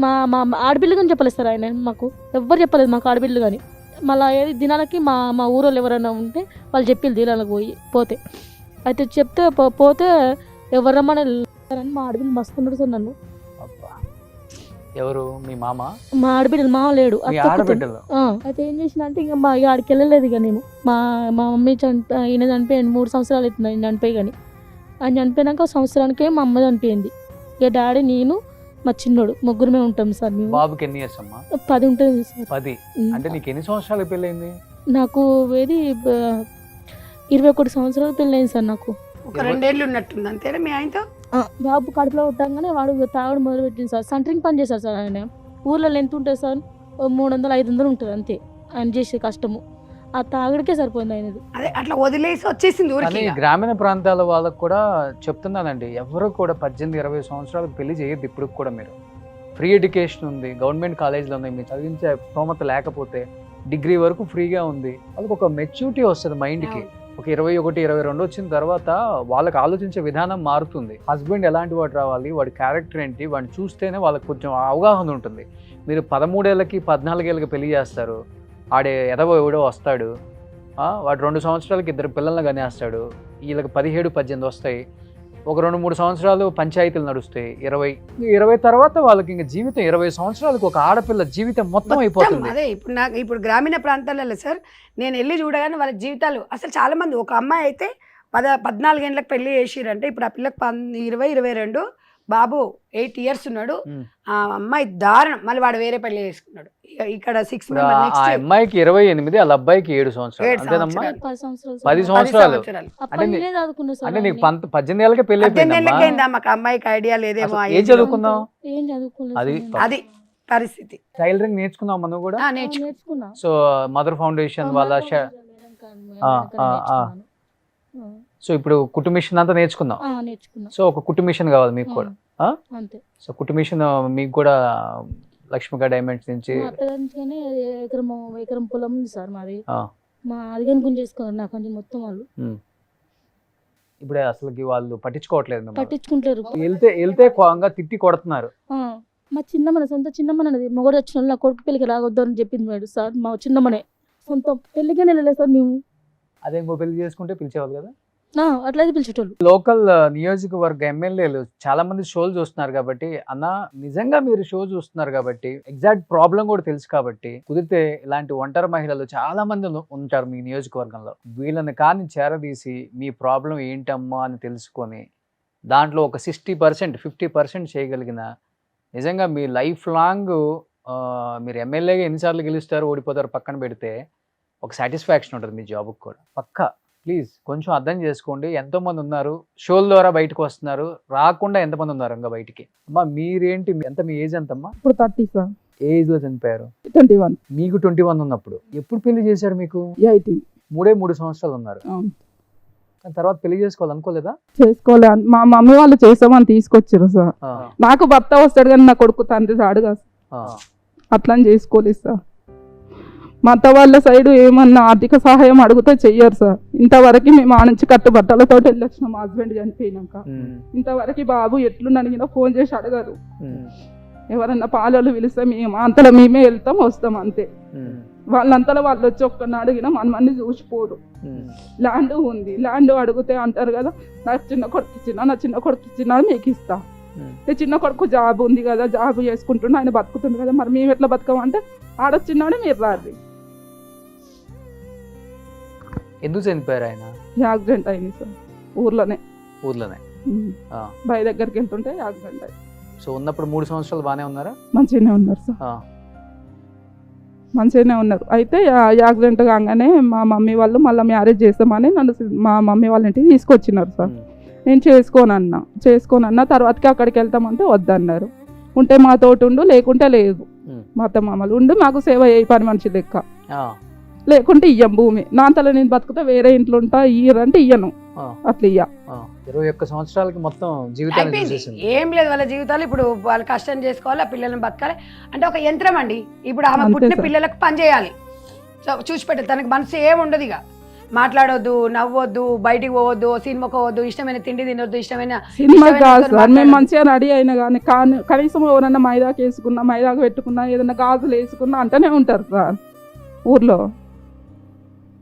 మా ఆడపిల్ల కానీ చెప్పలేదు సార్ ఆయన మాకు, ఎవ్వరు చెప్పలేదు మాకు ఆడపిల్లలు కానీ. మళ్ళీ దినాలకి మా ఊరోళ్ళు ఎవరైనా ఉంటే వాళ్ళు చెప్పి దినాలకు పోతే అయితే చెప్తే పోతే ఎవరు రమ్మని మా ఆడపిల్ల మస్తున్నాడు సార్ నన్ను. ఎవరు? మీ మామ? మా ఆడబిడ్డలు, మామ లేడు. ఆడబిడ్డలు అయితే ఏం చేసిన అంటే ఇంకా ఆడికి వెళ్ళలేదు. ఇక నేను మా మమ్మీ ఈయన చనిపోయింది 3 సంవత్సరాలు అవుతుంది ఆయన చనిపోయి. కానీ ఆయన చనిపోయినాక సంవత్సరానికే మా అమ్మ చనిపోయింది. ఇక డాడీ, నేను, మా చిన్నోడు ముగ్గురమే ఉంటాం సార్ మేము. బాబుకి ఎన్ని ఇయర్స్ అమ్మా? 10 ఉంటుంది సార్. 10 అంటే నీకు ఎన్ని సంవత్సరాలు పెళ్ళైంది? నాకు 21 సంవత్సరాలు పెళ్ళైంది సార్. నాకు ఒక 2 ఏళ్ళు ఉన్నట్టుంది అంతేనా మీ ఆయనతో? బాబు కడుపులో ఉంటాగానే వాడు తాగడం మొదలుపెట్టింది సార్. సెంటరింగ్ పని చేశారు సార్ ఆయన. ఊర్లో ఎంత ఉంటుంది సార్, 300-500 ఉంటుంది అంతే ఆయన చేసే కష్టము. ఆ తాగడికే సరిపోయింది ఆయనది. అదే అట్లా వదిలేసి వచ్చేసింది ఊరికి. గ్రామీణ ప్రాంతాల వాళ్ళకు కూడా చెప్తున్నానండి, ఎవరు కూడా 18-20 సంవత్సరాలకు పెళ్లి చేయొద్దు. ఇప్పుడు కూడా మీరు ఫ్రీ ఎడ్యుకేషన్ ఉంది, గవర్నమెంట్ కాలేజీలో ఉన్నాయి, మీరు చదివించే స్తోమత లేకపోతే డిగ్రీ వరకు ఫ్రీగా ఉంది. వాళ్ళకి ఒక మెచ్యూరిటీ వస్తుంది మైండ్కి. ఒక 21-22 వచ్చిన తర్వాత వాళ్ళకి ఆలోచించే విధానం మారుతుంది. హస్బెండ్ ఎలాంటి వాడు రావాలి, వాడి క్యారెక్టర్ ఏంటి, వాడిని చూస్తేనే వాళ్ళకి కొంచెం అవగాహన ఉంటుంది. మీరు 13 ఏళ్ళకి 14 ఏళ్ళకి పెళ్లి చేస్తారు, ఆడే ఎవడో వస్తాడు, వాడు 2 సంవత్సరాలకి 2 పిల్లల్ని కనేస్తాడు, వీళ్ళకి 17-18 వస్తాయి. ఒక 2-3 సంవత్సరాలు పంచాయతీలు నడుస్తాయి, 20 తర్వాత వాళ్ళకి ఇంకా జీవితం 20 సంవత్సరాలకు ఒక ఆడపిల్ల జీవితం మొత్తం అయిపోతుంది. అదే ఇప్పుడు గ్రామీణ ప్రాంతాలలో సార్ నేను వెళ్ళి చూడగానే వాళ్ళ జీవితాలు అసలు చాలా మంది, ఒక అమ్మాయి అయితే 14 ఏళ్ళకి పెళ్లి చేసిరంటే ఇప్పుడు ఆ పిల్లకి 20-22, బాబు 8 ఇయర్స్ ఉన్నాడు. ఆ అమ్మాయి దారుణం, మళ్ళీ వాడు వేరే పెళ్లి చేసుకున్నాడు. ఇక్కడ 6 ఆ అమ్మాయికి 28, వాళ్ళ అబ్బాయికి 7 సంవత్సరాలు అంతేనమ్మా. 10 సంవత్సరాలు అంటే నీకు 18 ఏళ్ళకే పెళ్లి అయిపోయింది. మాకు అమ్మాయికి ఐడియా లేదేమో. ఏం చదువుకుందాం? అది పరిస్థితి. టైలరింగ్ నేర్చుకున్నాం మనం కూడా. నేర్చుకున్నా. సో మదర్ ఫౌండేషన్ వాళ్ళ సో ఇప్పుడు కుట్టు మిషన్ అంతా నేర్చుకుందాం. సో ఒక కుట్టు మిషన్ కావాలి మీకు కూడా. సో కుట్టు మిషన్ మీకు కూడా లక్ష్మిక డైమండ్స్ నుంచి ఎకరం పొలం ఉంది సార్ మాది. మా అది కనుకొని చేసుకోవాలి నాకు కొంచెం మొత్తం వాళ్ళు. ఇప్పుడు అసలుకి వాళ్ళు పట్టించుకోవట్లేదు మిమ్మల్ని. పట్టించుకుంటారు. వెళ్తే కోంగా తిట్టి కొడుతున్నారు. మా చిన్నమ్మనే, సొంత చిన్నమ్మనది మొగడు వచ్చిన వాళ్ళు నా కొడుకు పెళ్ళికి రావద్దు అని చెప్పింది మేడం సార్. మా చిన్నమ్మనే సొంతం పెళ్ళికే వెళ్ళలేదు సార్ మేము. అదే ఇంకో పెళ్లి చేసుకుంటే పిలిచేవాళ్ళు కదా. అట్లయితే పిలిచేటోళ్ళు. లోకల్ నియోజకవర్గ ఎమ్మెల్యేలు చాలా మంది షోలు చూస్తున్నారు కాబట్టి అన్న, నిజంగా మీరు షో చూస్తున్నారు కాబట్టి ఎగ్జాక్ట్ ప్రాబ్లం కూడా తెలుసు కాబట్టి కుదిరితే ఇలాంటి ఒంటరి మహిళలు చాలా మంది ఉంటారు మీ నియోజకవర్గంలో. వీళ్ళని కానీ చేరదీసి మీ ప్రాబ్లం ఏంటమ్మా అని తెలుసుకొని దాంట్లో ఒక 60% 50% చేయగలిగిన నిజంగా మీ లైఫ్ లాంగ్ మీరు ఎమ్మెల్యేగా ఎన్నిసార్లు గెలుస్తారు ఓడిపోతారు పక్కన పెడితే ఒక సాటిస్ఫాక్షన్ ఉంటుంది మీ జాబ్కి కూడా. పక్కా ప్లీజ్ కొంచెం అర్థం చేసుకోండి. ఎంతోమంది ఉన్నారు షోల ద్వారా బయటకు వస్తున్నారు, రాకుండా ఎంతమంది ఉన్నారు ఇంకా బయటికి. అమ్మా మీరేంటి, ఎంత మీ ఏజ్ ఎంతమ్మా? ఇప్పుడు 30 సార్. ఏ ఏజ్ లో చనిపోయారు? 21. మీకు 21 ఉన్నప్పుడు ఎప్పుడు పెళ్లి చేశారు? మీకు 18. 3 సంవత్సరాలు ఉన్నారు. కానీ తర్వాత పెళ్లి చేసుకోవాలనుకోలేదా? చేసుకోలే. మా మమ్మీ వాళ్ళు చేసామని తీసుకొచ్చారు సార్. నాకు భర్త వస్తాడు కానీ నా కొడుకు తండ్రి రాడు కదా, అట్లా చేసుకోలేదు సార్. మా అత్త వాళ్ళ సైడ్ ఏమన్నా ఆర్థిక సహాయం అడిగితే చెయ్యరు సార్. ఇంతవరకు మేము ఆ నుంచి కట్టుబట్టలతో వెళ్ళొచ్చినాం మా హస్బెండ్ చనిపోయినాక. ఇంతవరకు బాబు ఎట్లుండి అడిగినా ఫోన్ చేసి అడగరు. ఎవరన్నా పాలోళ్ళు పిలిస్తే మేము అంతలో మేమే వెళ్తాం వస్తాం అంతే. వాళ్ళంతలో వాళ్ళు వచ్చి ఒక్కడిని అడిగినా మనమన్ని చూసిపోరు. ల్యాండ్ ఉంది, ల్యాండ్ అడిగితే అంటారు కదా నాకు చిన్న కొడుకు ఇచ్చిన, నా చిన్న కొడుకు ఇచ్చిన మీకు ఇస్తా. చిన్న కొడుకు జాబ్ ఉంది కదా, జాబ్ చేసుకుంటున్నా, ఆయన బతుకుతుంది కదా, మరి మేము ఎట్లా బతకమంటే ఆడొచ్చినాడే మీరు రాదు. ఎందుకు చనిపోయారు ఆయన? యాక్సిడెంట్ అయింది సార్ ఊర్లోనే. బాయ్ దగ్గరికి వెళ్తుంటే యాక్సిడెంట్ అయింది. సో ఉన్నప్పుడు 3 సంవత్సరాలు బాగానే ఉన్నారా? మంచిగానే ఉన్నారు సార్, మంచిగానే ఉన్నారు. అయితే యాక్సిడెంట్ కాగానే మా మమ్మీ వాళ్ళు మళ్ళీ మ్యారేజ్ చేస్తామని నన్ను మా మమ్మీ వాళ్ళ ఇంటికి తీసుకొచ్చినారు సార్. నేను చేసుకోనన్నా తర్వాతకి అక్కడికి వెళ్తామంటే వద్దన్నారు. ఉంటే మాతోటి ఉండు, లేకుంటే లేదు. మా అత్త మామలు ఉండి మాకు సేవ ఏ పని మనిషి లెక్క, లేకుంటే ఇయ్యం భూమి. నా అంతలో నేను బతుకుతా, వేరే ఇంట్లో ఉంటా, ఇయ్యరంటే ఇయ్యను, అట్లా ఇయ్య. 21 సంవత్సరాలకి మొత్తం జీవితాన్ని ఏం లేదు వాళ్ళ జీవితాలు. ఇప్పుడు వాళ్ళు కష్టం చేసుకోవాలి, ఆ పిల్లల్ని బతకాలి అంటే ఒక యంత్రం అండి. ఇప్పుడు ఆమె పుట్టిన పిల్లలకు పని చేయాలి, చూసి పెట్టదు. తనకు మనసు ఏముండదు, ఇక మాట్లాడొద్దు, నవ్వొద్దు, బయటికి పోవద్దు, సినిమాకి పోవద్దు, ఇష్టమైన తిండి తినొద్దు, ఇష్టమైన సినిమా కాదు సార్. మేము మంచిగా రెడీ అయినా కానీ కనీసం ఎవరన్నా మైదాకు వేసుకున్నా, మైదాకు పెట్టుకున్నా, ఏదన్నా గాజులు వేసుకున్నా అంటేనే ఉంటారు సార్ ఊర్లో.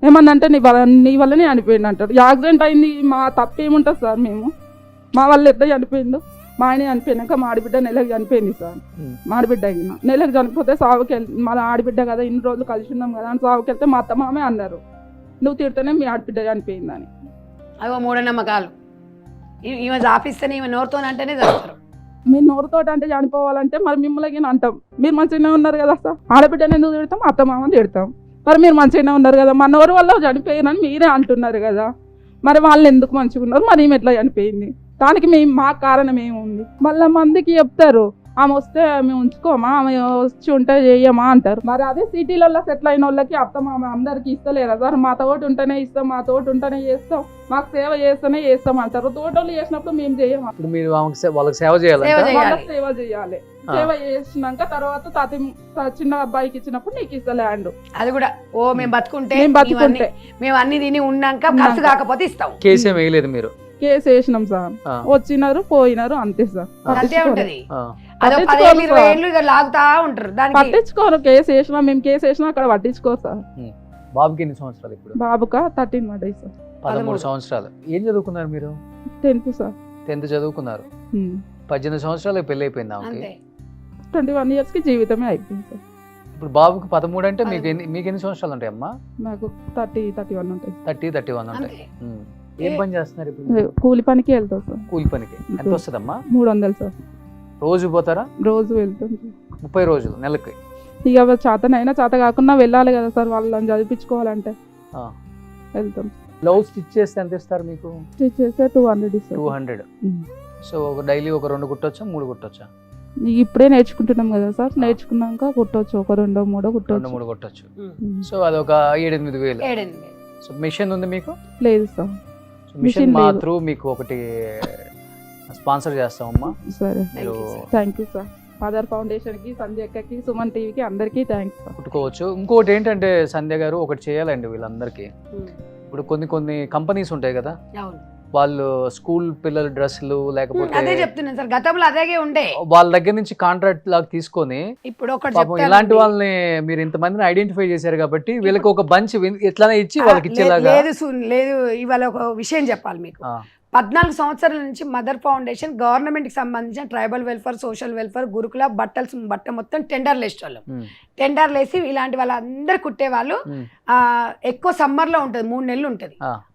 ఏమన్నా అంటే నీ వల్లనే చనిపోయింది అంటారు. యాక్సిడెంట్ అయింది, మా తప్పు ఏముంటుంది సార్? మేము మా వల్ల ఎట్లా చనిపోయిండు? మా ఆయన చనిపోయినాక మా ఆడబిడ్డ నెలకు చనిపోయింది సార్. మా ఆడబిడ్డ అయిన నెలకు చనిపోతే సాగుకి వెళ్తే, మన ఆడబిడ్డ కదా, ఇన్ని రోజులు కలిసి ఉన్నాం కదా అని సాగుకి వెళ్తే మా అత్త మామే అన్నారు నువ్వు తిడితేనే మీ ఆడబిడ్డ చనిపోయిందని. అవి మూఢనమ్మకాలు. ఈమె ఆపిస్తేనే ఈమె నోరుతోనంటేనే చేస్తారు. మీరు నోరుతో అంటే చనిపోవాలంటే మరి మిమ్మల్ని అంటాం. మీరు మంచిగానే ఉన్నారు కదా సార్, ఆడబిడ్డని ఎందుకు తిడతాం? అత్త మామని తిడతాం. మరి మీరు మంచిగానే ఉన్నారు కదా, మన నోరు వల్ల చనిపోయారని మీరే అంటున్నారు కదా, మరి వాళ్ళు ఎందుకు మంచిగా ఉన్నారు? మరి ఈమె ఎట్లా చనిపోయింది? దానికి మా కారణం ఏముంది? మళ్ళీ మందికి చెప్తారు ఆమె వస్తే మేము ఉంచుకోమా, ఆమె వచ్చి ఉంటే చేయమా అంటారు. మరి అదే సిటీలలో సెటిల్ అయిన వాళ్ళకి అత్త మామ అందరికి ఇస్తలేరా సార్? మా తోటి ఉంటేనే ఇస్తాం, మా తోటి ఉంటేనే చేస్తాం, మాకు సేవ చేస్తేనే చేస్తాం అంటారు. తోటోళ్ళు చేసినప్పుడు మేము చేయమా? మీరు వాళ్ళకి సేవ చేయాలి, సేవ చేయాలి. సేవ చేసినాక తర్వాత చిన్న అబ్బాయికి ఇచ్చినప్పుడు నీకు ఇస్తా ల్యాండ్. అది కూడా మేము బతుకుంటే మేము అన్ని తిని ఉన్నాక ఖర్చు కాకపోతే ఇస్తాం. కేసు ఏం వేయలేదు మీరు? కేసు వేసినాం సార్, వచ్చినారు పోయినారు అంతే సార్. అంతే ఉంటది. పట్టించుకోరు. కేసు వేసినా మేము కేసు వేసినా అక్కడ పట్టించుకోరు సార్. బాబుకి ఎన్ని సంవత్సరాలు ఇప్పుడు? బాబుకా 13 పడ్డాయి సార్. 13 సంవత్సరాలు. ఏం చదువుకున్నారు మీరు? 10th sir. 10th చదువుకున్నారు. 18 సంవత్సరాలకు పెళ్లి అయిపోయింది ఆమెకి. 21 years కి జీవితమే అయిపోయింది సార్. ఇప్పుడు బాబుకి 13 అంటే మీకు ఎన్ని సంవత్సరాలు ఉంటాయి అమ్మా? నాకు 30-31 ఉంటాయి. 30-31 ఉంటాయి. ఏం పని చేస్తున్నారు ఇప్పుడు? కూలి పనికి వెళ్తాం సార్. కూలి పనికి ఎంత వస్తుందమ్మా? 300 సార్. రోజు పోతారా? రోజు వెళ్తాం. 30 రోజులు నెలకి. ఇక చేతనైనా చేత కాకుండా వెళ్ళాలి కదా సార్, వాళ్ళని చదివించుకోవాలంటే వెళ్తాం. బ్లౌజ్ స్టిచ్ చేస్తే ఎంత ఇస్తారు మీకు? స్టిచ్ చేస్తే 200 ఇస్తారు. 200. సో డైలీ ఒక 2 కుట్టొచ్చా 3 కుట్టొచ్చా? ఇప్పుడే నేర్చుకుంటున్నాం కదా సార్, నేర్చుకున్నాక కుట్టొచ్చు, ఒక 2-3 కుట్టొచ్చు. 2-3 కుట్టొచ్చు. సో అదొక 7-8 వేలు. సో మిషన్ ఉంది మీకు? లేదు సార్. మిషన్ మా త్రూ మీకు ఒకటి స్పాన్సర్ చేస్తామమ్మా. సరే, thank you sir. Father foundation కి, సంధ్య అక్కకి, సుమన్ టీవీకి అందరికీ థ్యాంక్స్ సార్. కుట్టుకోవచ్చు. ఇంకోటి ఏంటంటే సంధ్య గారు ఒకటి చేయాలండి వీళ్ళందరికీ. ఇప్పుడు కొన్ని కంపెనీస్ ఉంటాయి కదా, వాళ్ళు స్కూల్ పిల్లల డ్రెస్సులు లేకపోతే అదే చెప్తున్నాను సార్, గతంలో అదేగే ఉండే. వాళ్ళ దగ్గర నుంచి కాంట్రాక్ట్ లాగా తీసుకొని ఇప్పుడు ఒకటి పాపం ఇలాంటి వాళ్ళని మీరు ఇంతమందిని ఐడెంటిఫై చేశారు కాబట్టి వీళ్ళకి ఒక బంచ్ ఎట్లానే ఇచ్చి వాళ్ళకి ఇచ్చేలాగా. లేదు ఇవాళ ఒక విషయం చెప్పాలి మీకు. 14 సంవత్సరాల నుంచి మదర్ ఫౌండేషన్ గవర్నమెంట్ కి సంబంధించిన ట్రైబల్ వెల్ఫేర్, సోషల్ వెల్ఫేర్, గురుకుల బట్ట మొత్తం టెండర్లు వేసేవాళ్ళం. టెండర్లు వేసి ఇలాంటి వాళ్ళందరూ కుట్టేవాళ్ళు. ఎక్కువ సమ్మర్ లో ఉంటది, 3 నెలలు ఉంటది.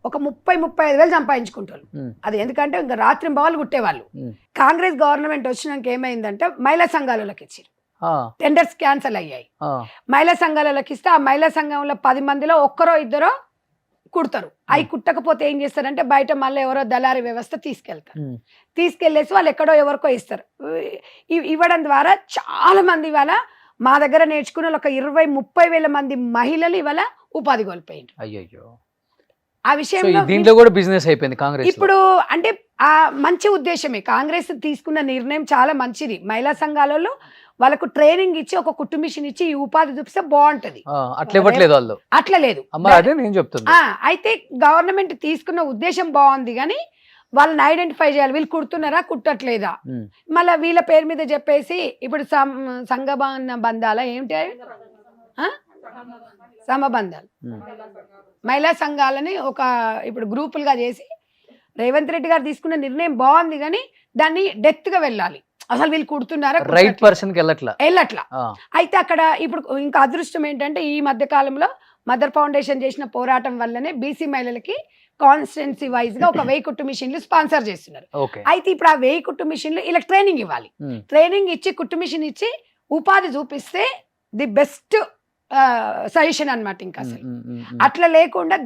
ఒక 30-35 వేలు సంపాదించుకుంటారు. అది ఎందుకంటే ఇంకా రాత్రి బావులు కుట్టేవాళ్ళు. కాంగ్రెస్ గవర్నమెంట్ వచ్చినాక ఏమైందంటే మహిళా సంఘాలకి ఇచ్చారు, టెండర్స్ క్యాన్సల్ అయ్యాయి. మహిళా సంఘాలకి ఇస్తే ఆ మహిళా సంఘంలో 10 మందిలో ఒక్కరో ఇద్దరో కుడతారు. అవి కుట్టకపోతే ఏం చేస్తారంటే బయట మళ్ళీ ఎవరో దళారీ వ్యవస్థ తీసుకెళ్లేసి వాళ్ళు ఎక్కడో ఎవరికో ఇస్తారు. ఇవ్వడం ద్వారా చాలా మంది ఇవాళ మా దగ్గర నేర్చుకున్న ఒక 20-30 వేల మంది మహిళలు ఇవాళ ఉపాధి కోల్పోయింది. అయ్యో, ఆ విషయంలో దీంట్లో కూడా బిజినెస్ అయిపోయింది కాంగ్రెస్. ఇప్పుడు అంటే ఆ మంచి ఉద్దేశమే, కాంగ్రెస్ తీసుకున్న నిర్ణయం చాలా మంచిది. మహిళా సంఘాలలో వాళ్ళకు ట్రైనింగ్ ఇచ్చి ఒక కుట్టు మిషన్ ఇచ్చి ఈ ఉపాధి చూపిస్తే బాగుంటది. అట్లా ఇవ్వట్లేదు వాళ్ళు, అట్లా లేదు. అదే నేను చెప్తున్నా. అయితే గవర్నమెంట్ తీసుకున్న ఉద్దేశం బాగుంది, కానీ వాళ్ళని ఐడెంటిఫై చేయాలి, వీళ్ళు కుడుతున్నారా కుట్టట్లేదా. మళ్ళీ వీళ్ళ పేరు మీద చెప్పేసి ఇప్పుడు సంఘ బంధాల ఏంటి సమబంధాలు, మహిళా సంఘాలని ఒక ఇప్పుడు గ్రూపులుగా చేసి రేవంత్ రెడ్డి గారు తీసుకున్న నిర్ణయం బాగుంది, కానీ దాన్ని డెత్ గా వెళ్ళాలి. అసలు వీళ్ళు కుడుతున్నారా, రైట్ పర్సన్ కి వెళ్ళట్లా. అయితే అక్కడ ఇప్పుడు ఇంకా అదృష్టం ఏంటంటే ఈ మధ్య కాలంలో మదర్ ఫౌండేషన్ చేసిన పోరాటం వల్లనే బీసీ మహిళలకి కాన్స్టిట్యున్సీ వైజ్ గా ఒక 1000 కుట్టు మిషన్లు స్పాన్సర్ చేస్తున్నారు. అయితే ఇప్పుడు ఆ 1000 కుట్టు మిషన్లు ఇలా ట్రైనింగ్ ఇవ్వాలి. ట్రైనింగ్ ఇచ్చి కుట్టు మిషన్ ఇచ్చి ఉపాధి చూపిస్తే ది బెస్ట్ సజెషన్ అన్నమాట. ఇంకా అసలు అట్లా లేకుండా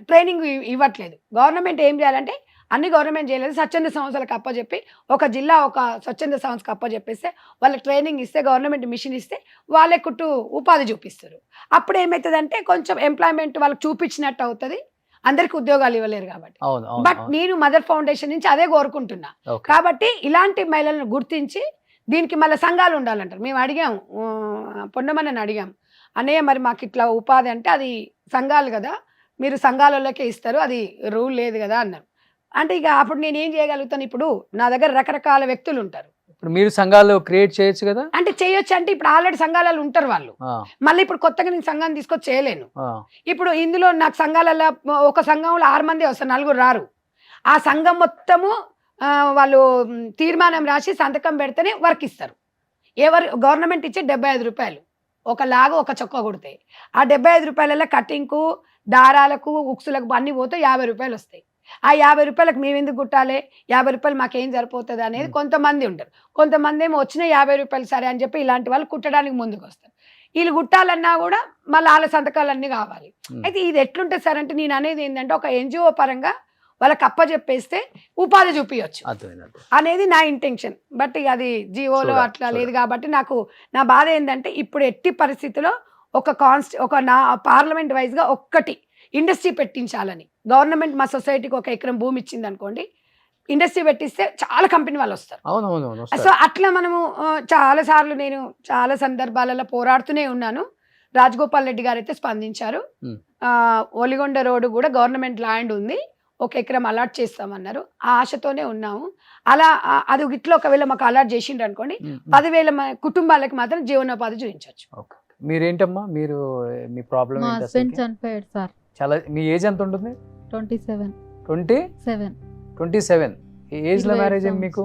ట్రైనింగ్ ఇవ్వట్లేదు. గవర్నమెంట్ ఏం చేయాలంటే అన్ని గవర్నమెంట్ చేయలేదు, స్వచ్ఛంద సంస్థలకు అప్పచెప్పి ఒక జిల్లా ఒక స్వచ్ఛంద సంస్థకు అప్పచెప్పేస్తే వాళ్ళకి ట్రైనింగ్ ఇస్తే గవర్నమెంట్ మిషన్ ఇస్తే వాళ్ళే కుట్టు ఉపాధి చూపిస్తారు. అప్పుడు ఏమవుతుందంటే కొంచెం ఎంప్లాయ్మెంట్ వాళ్ళకి చూపించినట్టు అవుతుంది, అందరికి ఉద్యోగాలు ఇవ్వలేరు కాబట్టి. బట్ నేను మదర్ ఫౌండేషన్ నుంచి అదే కోరుకుంటున్నా. కాబట్టి ఇలాంటి మహిళలను గుర్తించి దీనికి మళ్ళీ సంఘాలు ఉండాలంటారు. మేము అడిగాము, పొన్నమని అడిగాము, అన్నయ్య మరి మాకు ఇట్లా ఉపాధి అంటే అది సంఘాలు కదా, మీరు సంఘాలలోకే ఇస్తారు, అది రూల్ లేదు కదా అన్నారు. అంటే ఇక అప్పుడు నేను ఏం చేయగలుగుతాను, ఇప్పుడు నా దగ్గర రకరకాల వ్యక్తులు ఉంటారు, ఇప్పుడు మీరు సంఘాలు క్రియేట్ చేయొచ్చు కదా. అంటే చేయొచ్చు అంటే ఇప్పుడు ఆల్రెడీ సంఘాలలో ఉంటారు వాళ్ళు, మళ్ళీ ఇప్పుడు కొత్తగా నేను సంఘాన్ని తీసుకొచ్చి చేయలేను. ఇప్పుడు ఇందులో నాకు సంఘాలలో ఒక సంఘంలో 6 మంది వస్తారు, 4 రారు. ఆ సంఘం మొత్తము వాళ్ళు తీర్మానం రాసి సంతకం పెడితేనే వర్క్ ఇస్తారు. గవర్నమెంట్ ఇచ్చే 75 రూపాయలు ఒక లాగు ఒక చొక్కా కుడితే ఆ 75 రూపాయలలో కటింగ్కు, దారాలకు, ఉక్సులకు అన్ని పోతే 50 రూపాయలు వస్తాయి. ఆ 50 రూపాయలకు మేము ఎందుకు కుట్టాలి, 50 రూపాయలు మాకేం సరిపోతుంది అనేది కొంతమంది ఉంటారు. కొంతమంది ఏమో వచ్చిన 50 రూపాయలు సరే అని చెప్పి ఇలాంటి వాళ్ళు కుట్టడానికి ముందుకు వస్తారు. వీళ్ళు కుట్టాలన్నా కూడా మళ్ళీ వాళ్ళ సంతకాలన్నీ కావాలి. అయితే ఇది ఎట్లుంటుంది సార్ అంటే నేను అనేది ఏంటంటే ఒక ఎన్జిఓ పరంగా వాళ్ళకి అప్పచెప్పేస్తే ఉపాధి చూపించచ్చు అనేది నా ఇంటెన్షన్. బట్ ఇక అది జియోలో అట్లా లేదు కాబట్టి నా బాధ ఏంటంటే ఇప్పుడు ఎట్టి పరిస్థితిలో ఒక నా పార్లమెంట్ వైజ్గా ఒక్కటి ఇండస్ట్రీ పెట్టించాలని. గవర్నమెంట్ మా సొసైటీకి 1 ఎకరం భూమి ఇచ్చింది అనుకోండి, ఇండస్ట్రీ పెట్టిస్తే చాలా కంపెనీ వాళ్ళు వస్తారు. సో అట్లా మనము చాలా సార్లు నేను చాలా సందర్భాలలో పోరాడుతూనే ఉన్నాను. రాజగోపాల్ రెడ్డి గారు అయితే స్పందించారు. ఒలిగొండ రోడ్డు కూడా గవర్నమెంట్ ల్యాండ్ ఉంది, 1 ఎకరం అలాట్ చేస్తామన్నారు. ఆ ఆశతోనే ఉన్నాము. అలా అది ఇట్లా ఒకవేళ మాకు అలాట్ చేసిండ్రు అనుకోండి 10,000 కుటుంబాలకు మాత్రం జీవనోపాధి చూపించవచ్చు. మీరేంటమ్మా, మీరు మీ ప్రాబ్లం మా హస్బెండ్ చనిపోయాడు సార్. చాలా మీ ఏజ్ ఎంత ఉంటుంది? 27. 27 ఈ ఏజ్ లో మ్యారేజ్ అయింది మీకు?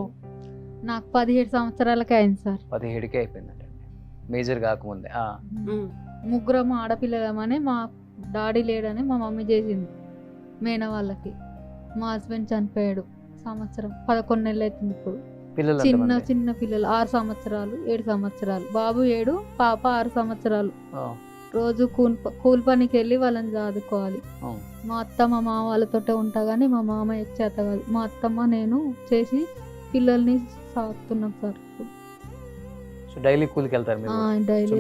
నాకు 17 సంవత్సరాలకే అయింది సార్. 17కే అయిపోయిందండి, మేజర్ కాకముందే. ముగ్గురం ఆడపిల్లలమని మా డాడీ లేడని మా మమ్మీ చేసింది మేన వాళ్ళకి. మా హస్బెండ్ చనిపోయాడు సంవత్సరం 11 నెలలు అవుతుంది. ఇప్పుడు చిన్న పిల్లలు 6 సంవత్సరాలు 7 సంవత్సరాలు, బాబు 7, పాప 6 సంవత్సరాలు. రోజు కూలి పనికి వెళ్ళి వాళ్ళని చదువుకోవాలి. మా అత్తమ్మ మా వాళ్ళతోటే ఉంటా కానీ మా మామయ్య చేత కాదు. మా అత్తమ్మ నేను చేసి పిల్లల్ని సాగుతున్నాం సార్. డైలీ కూలికి వెళ్తారు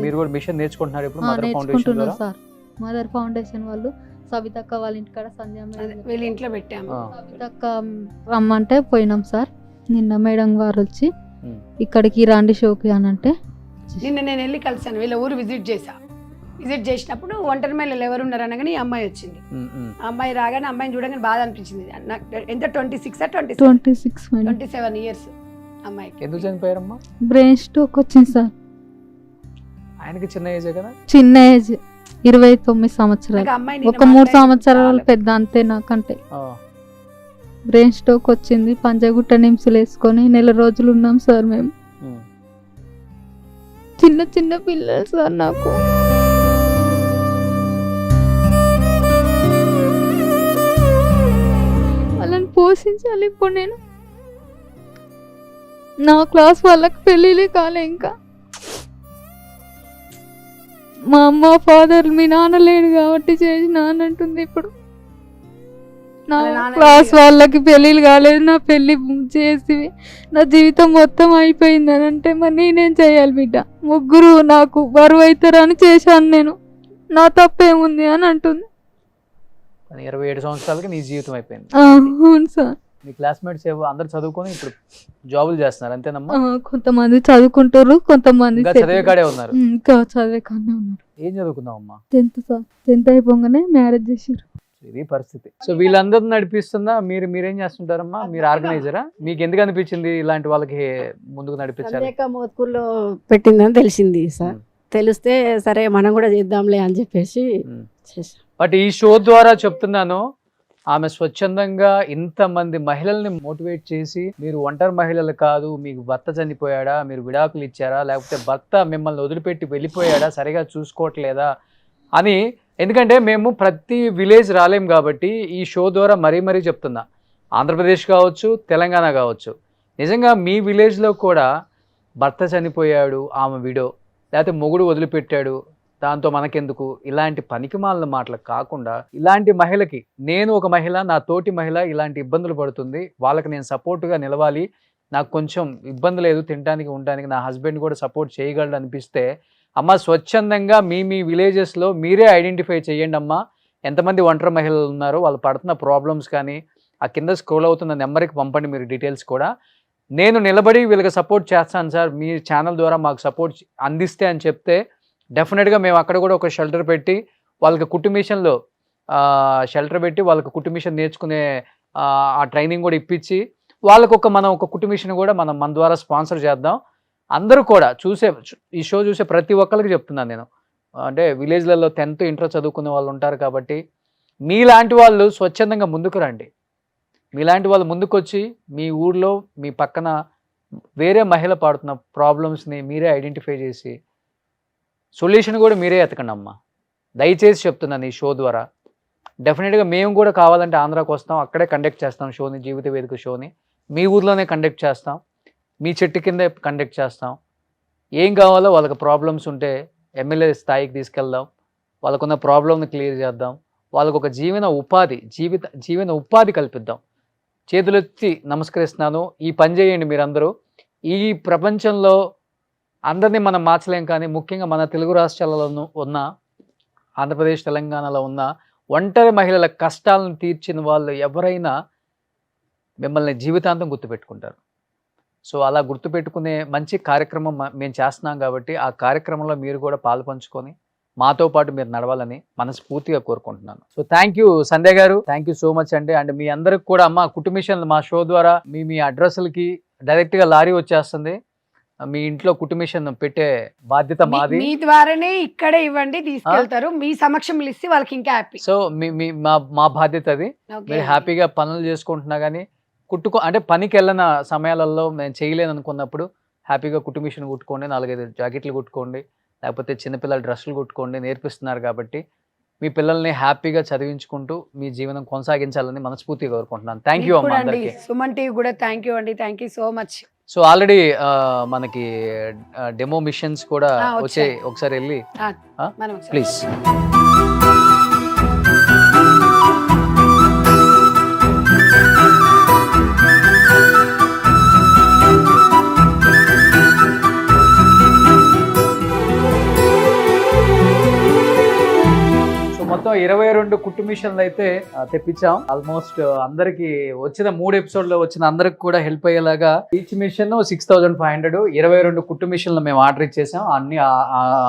మీరు కూడా? మిషన్ నేర్చుకుంటున్నారు ఇప్పుడు నేర్చుకుంటున్నాం సార్. మదర్ ఫౌండేషన్ వాళ్ళు సవితక్క వాళ్ళ ఇంటికాడ వీళ్ళ ఇంట్లో పెట్టాము. సవితక్క రమ్మంటే పోయినాం సార్. నిన్న మేడం గారు వచ్చి ఇక్కడికి రండి షోకి అని అంటే నిన్న నేను వెళ్ళి కలిసాను, వీళ్ళ ఊరు విజిట్ చేసా. విజిట్ చేసినప్పుడు ఒంటరి మహిళలు ఎవరు ఉన్నారు అనగానే ఈ అమ్మాయి వచ్చింది. ఆ అమ్మాయి రాగానే అమ్మాయిని చూడగానే బాధ అనిపించింది. ఎంత 26 27 ఇయర్స్ అమ్మాయికి. ఎందుకు చనిపోయారమ్మా? బ్రెయిన్ స్ట్రోక్ వచ్చింది సార్. ఆయనకి చిన్న ఏజే కదా? చిన్న ఏజ్ 29 సంవత్సరాలు. నాకు అమ్మాయి ఒక 3 సంవత్సరాలు పెద్ద అంతే నాకంటే. బ్రెయిన్ స్ట్రోక్ వచ్చింది. పంజగుట్ట నిమ్స్లు వేసుకొని 1 రోజులు ఉన్నాం సార్ మేము. చిన్న చిన్న పిల్లలు సార్ నాకు. వాళ్ళని పోషించాలి. ఇప్పుడు నేను నా క్లాస్ వాళ్ళకి పెళ్ళిళ్ళే కాలే. ఇంకా మా అమ్మ ఫాదర్ మీ నాన్న లేడు కాబట్టి చేసిన అని అంటుంది. ఇప్పుడు నా క్లాస్ వాళ్ళకి పెళ్ళిళ్ళు కాలేదు, నా పెళ్ళి చేసి నా జీవితం మొత్తం అయిపోయింది అని అంటే మరి నేనేం చేయాలి బిడ్డ? ముగ్గురు నాకు బరువు అవుతారని చేశాను నేను, నా తప్పేముంది అని అంటుంది. 27 సంవత్సరాలకి నీ జీవితం అయిపోయింది. అవును సార్. నీ క్లాస్మేట్స్ అందరు చదువుకొని ఇప్పుడు జాబులు చేస్తున్నారు అంతేనమ్మా? కొంతమంది చదువుకుంటారు, కొంతమంది ఇంకా చదివే కాడే ఉన్నారు. ఇంకా చదివే కాడే ఉన్నారు. ఏం చదువుకున్నావమ్మా? 10th sir. 10th అయిపోగానే మ్యారేజ్ చేశారు. ఇది పరిస్థితి. సో వీళ్ళందరూ నడిపిస్తుందా? మీరేం చేస్తుంటారమ్మా? మీరు ఆర్గనైజరా? మీకు ఎందుకు అనిపించింది ఇలాంటి వాళ్ళకి ముందుకు నడిపించాలి? మోత్కూర్లో పెట్టిందని తెలిసింది సార్. తెలిస్తే సరే మనం కూడా చేద్దాంలే అని చెప్పేసి చేసాం. బట్ ఈ షో ద్వారా చెప్తున్నాను, ఆమె స్వచ్ఛందంగా ఇంతమంది మహిళల్ని మోటివేట్ చేసి, మీరు ఒంటరి మహిళలు కాదు, మీకు భర్త చనిపోయాడా, మీరు విడాకులు ఇచ్చారా, లేకపోతే భర్త మిమ్మల్ని వదిలిపెట్టి వెళ్ళిపోయాడా, సరిగా చూసుకోవట్లేదా అని. ఎందుకంటే మేము ప్రతి విలేజ్ రాలేం కాబట్టి ఈ షో ద్వారా మరీ చెప్తున్నా. ఆంధ్రప్రదేశ్ కావచ్చు, తెలంగాణ కావచ్చు, నిజంగా మీ విలేజ్లో కూడా భర్త చనిపోయాడు, ఆమె విడో, లేకపోతే మొగుడు వదిలిపెట్టాడు, దాంతో మనకెందుకు, ఇలాంటి పనికిమాలిన మాటలు కాకుండా ఇలాంటి మహిళకి, నేను ఒక మహిళ, నా తోటి మహిళ ఇలాంటి ఇబ్బందులు పడుతుంది, వాళ్ళకి నేను సపోర్ట్గా నిలవాలి, నాకు కొంచెం ఇబ్బంది లేదు తినడానికి ఉండడానికి, నా హస్బెండ్ కూడా సపోర్ట్ చేయగలడు అనిపిస్తే, అమ్మ స్వచ్ఛందంగా మీ విలేజెస్లో మీరే ఐడెంటిఫై చేయండి అమ్మా, ఎంతమంది ఒంటరి మహిళలు ఉన్నారో, వాళ్ళు పడుతున్న ప్రాబ్లమ్స్ కానీ ఆ కింద స్క్రోల్ అవుతున్న నెంబర్కి పంపండి మీరు డీటెయిల్స్ కూడా. నేను నిలబడి వీళ్ళకి సపోర్ట్ చేస్తాను సార్, మీ ఛానల్ ద్వారా మాకు సపోర్ట్ అందిస్తే అని చెప్తే డెఫినెట్గా మేము అక్కడ కూడా ఒక షెల్టర్ పెట్టి వాళ్ళకి కుటుంబిషన్లో షెల్టర్ పెట్టి వాళ్ళకి కుటుంబిషన్ నేర్చుకునే ఆ ట్రైనింగ్ కూడా ఇప్పించి వాళ్ళకు మనం ఒక కుటుంబిషన్ కూడా మన ద్వారా స్పాన్సర్ చేద్దాం. అందరూ కూడా ఈ షో చూసే ప్రతి ఒక్కరికి చెప్తున్నాను నేను, అంటే విలేజ్లలో 10th ఇంటర్ చదువుకునే వాళ్ళు ఉంటారు కాబట్టి మీలాంటి వాళ్ళు స్వచ్ఛందంగా ముందుకు రండి. మీలాంటి వాళ్ళు ముందుకు వచ్చి మీ ఊర్లో మీ పక్కన వేరే మహిళ పడుతున్న ప్రాబ్లమ్స్ని మీరే ఐడెంటిఫై చేసి సొల్యూషన్ కూడా మీరే ఎతకండి అమ్మా. దయచేసి చెప్తున్నాను ఈ షో ద్వారా. డెఫినెట్గా మేము కూడా కావాలంటే ఆంధ్రాకి వస్తాం, అక్కడే కండక్ట్ చేస్తాం షోని, జీవిత వేదిక షోని మీ ఊర్లోనే కండక్ట్ చేస్తాం, మీ చెట్టు కిందే కండక్ట్ చేస్తాం. ఏం కావాలో వాళ్ళకి ప్రాబ్లమ్స్ ఉంటే ఎమ్మెల్యే స్థాయికి తీసుకెళ్దాం, వాళ్ళకున్న ప్రాబ్లమ్ని క్లియర్ చేద్దాం, వాళ్ళకు ఒక జీవన ఉపాధి కల్పిద్దాం. చేతులెత్తి నమస్కరిస్తున్నాను, ఈ పని చేయండి మీరందరూ. ఈ ప్రపంచంలో అందరినీ మనం మార్చలేం, కానీ ముఖ్యంగా మన తెలుగు రాష్ట్రాలలో ఉన్న ఆంధ్రప్రదేశ్ తెలంగాణలో ఉన్న ఒంటరి మహిళల కష్టాలను తీర్చిన వాళ్ళు ఎవరైనా మిమ్మల్ని జీవితాంతం గుర్తుపెట్టుకుంటారు. సో అలా గుర్తుపెట్టుకునే మంచి కార్యక్రమం మేము చేస్తున్నాం కాబట్టి ఆ కార్యక్రమంలో మీరు కూడా పాలు పంచుకొని మాతో పాటు మీరు నడవాలని మనస్ఫూర్తిగా కోరుకుంటున్నాను. సో థ్యాంక్ యూ సంధ్య గారు, థ్యాంక్ యూ సో మచ్ అండి. అండ్ మీ అందరికి కూడా అమ్మ కుటుంబిషన్ మా షో ద్వారా మీ అడ్రస్లకి డైరెక్ట్గా లారీ వచ్చేస్తుంది, మీ ఇంట్లో కుటుంబిషన్ పెట్టే బాధ్యత మాది. మీ ద్వారానే ఇక్కడే ఇవ్వండి, తీసుకెళ్తారు, మీ సమక్షంలో ఇస్తే వాళ్ళకి ఇంకా హ్యాపీ. సో మా బాధ్యత అది. మీరు హ్యాపీగా పనులు చేసుకుంటున్నా కానీ అంటే పనికి వెళ్ళిన సమయాలలో నేను చేయలేను అనుకున్నప్పుడు హ్యాపీగా కుటుంబిషన్ కుట్టుకోండి, 4-5 జాకెట్లు కుట్టుకోండి, లేకపోతే చిన్నపిల్లల డ్రెస్సులు కుట్టుకోండి, నేర్పిస్తున్నారు కాబట్టి మీ పిల్లల్ని హ్యాపీగా చదివించుకుంటూ మీ జీవనం కొనసాగించాలని మనస్ఫూర్తిగా కోరుకుంటున్నాను. థ్యాంక్ యూ అమ్మా అందరికీ. సుమన్ టీవీ కూడా థ్యాంక్ యూ అండి, thank you so much. So already మనకి డెమో మిషన్స్ కూడా వచ్చాయి, ఒకసారి వెళ్ళి ప్లీజ్. మొత్తం 22 కుటుంబిషన్లు అయితే తెప్పించాం. ఆల్మోస్ట్ అందరికి వచ్చిన 3 ఎపిసోడ్లో వచ్చిన అందరికి కూడా హెల్ప్ అయ్యేలాగా ఈచ్ మిషన్ 6500. 22 కుటుంబిషన్లు మేము ఆర్డర్ ఇచ్చేసాం, అన్ని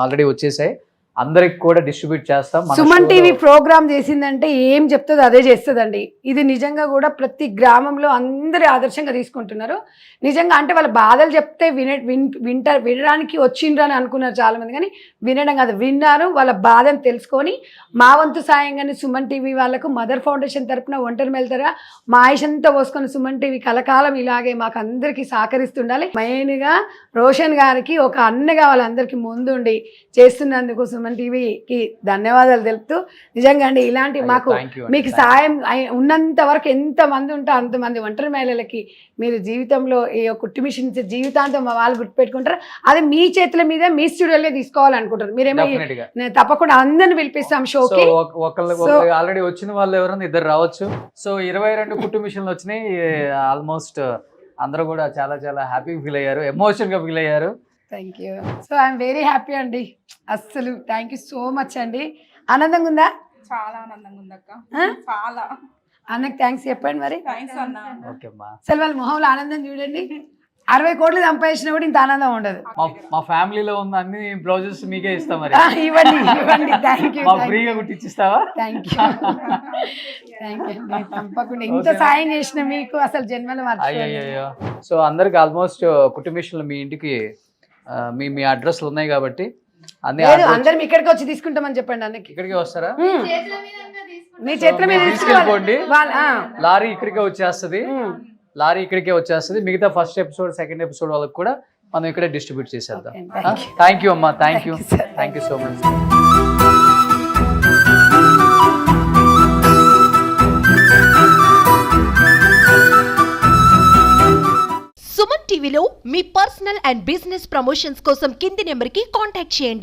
ఆల్రెడీ వచ్చేసాయి. అందరికి కూడా డిస్ట్రిబ్యూట్ చేస్తాం. మన సుమన్ showలో- టీవీ ప్రోగ్రామ్ చేసిందంటే ఏం చెప్తుందో అదే చేస్తుందండి. ఇది నిజంగా కూడా ప్రతి గ్రామంలో అందరి ఆదర్శంగా తీసుకుంటున్నారు. నిజంగా అంటే వాళ్ళ బాధలు చెప్తే వినడానికి వచ్చిండ్రు అని అనుకున్నారు చాలా మంది, కానీ వినడం కాదు, విన్నారు, వాళ్ళ బాధను తెలుసుకొని మా వంతు సాయంగానే సుమన్ టీవీ వాళ్ళకు మదర్ ఫౌండేషన్ తరపున ఒంటరి మెళ్తారా మా ఆయుషంతా పోసుకొని సుమన్ టీవీ కలకాలం ఇలాగే మాకు అందరికీ సహకరిస్తుండాలి. మెయిన్గా రోషన్ గారికి ఒక అన్నగా వాళ్ళందరికీ ముందుండి చేస్తున్నందుకు సుమన్ టీవీకి ధన్యవాదాలు తెలుపుతూ, నిజంగా అండి ఇలాంటి మాకు Thank you అండి. మీకు సాయం ఉన్నంత వరకు ఎంతమంది ఉంటే అంతమంది ఒంటరి మహిళలకి మీరు జీవితంలో ఈ కుట్టు మిషన్ జీవితాంతం మా వాళ్ళు గుర్తుపెట్టుకుంటారు. అది మీ చేతుల మీద మీ స్టూడియోలో తీసుకోవాలనుకుంటారు. మీరేమో Definitely గా. నేను తప్పకుండా అందరిని పిలిపిస్తాం సో షోకి. ఒకళ్ళు ఆల్రెడీ వచ్చిన వాళ్ళు ఎవరైనా ఇద్దరు రావచ్చు. సో 22 కుట్టు మిషన్లు వచ్చినాయి. ఆల్మోస్ట్ అందరూ కూడా చాలా చాలా హ్యాపీగా ఫీల్ అయ్యారు, ఎమోషన్ గా ఫీల్ అయ్యారు. Thank you. So I'm very happy అండి. అస్సలు థ్యాంక్ యూ సో మచ్ అండి. ఆనందంగా ఉందా? చాలా ఆనందంగా ఉందక్క. ఆ? చాలా అన్నకి థ్యాంక్స్ చెప్పండి మరి. థ్యాంక్స్ అన్న. ఓకే అమ్మా. అసలు వాళ్ళ మొహంలో ఆనందం చూడండి. 60 కోట్లు సంపాదించినా కూడా ఇంత ఆనందం ఉండదు. మా ఫ్యామిలీలో ఉన్న అన్ని బ్లౌజెస్ మీకే ఇస్తాం మరి. ఇవ్వండి ఇవ్వండి. Thank you. మా ఫ్రీగా కుట్టించిస్తావా? Thank you. థ్యాంక్ యూ అండి. తప్పకుండా ఇంత సాయం చేసిన మీకు అసలు జన్మలో మర్చిపోలేను. అయ్యో. సో అందరికి ఆల్మోస్ట్ కుట్టు మిషన్లు మీ ఇంటికి మీ అడ్రస్లు ఉన్నాయి కాబట్టి అన్ని లేదు, అందరం ఇక్కడికి వచ్చి తీసుకుంటామని చెప్పండి అన్నకి. ఇక్కడికే వస్తారా? మీ చేతుల మీద తీసుకెళ్ళిపోండి. వాళ్ళ లారీ ఇక్కడికే వచ్చేస్తుంది. లారీ ఇక్కడికే వచ్చేస్తుంది. మిగతా ఫస్ట్ ఎపిసోడ్ సెకండ్ ఎపిసోడ్ వాళ్ళకి కూడా మనం ఇక్కడే డిస్ట్రిబ్యూట్ చేసేద్దాం. థ్యాంక్ యూ అమ్మా. Thank you so much. Suman టీవీలో మీ పర్సనల్ అండ్ బిజినెస్ ప్రమోషన్స్ కోసం కింది నెంబర్కి కాంటాక్ట్ చేయండి.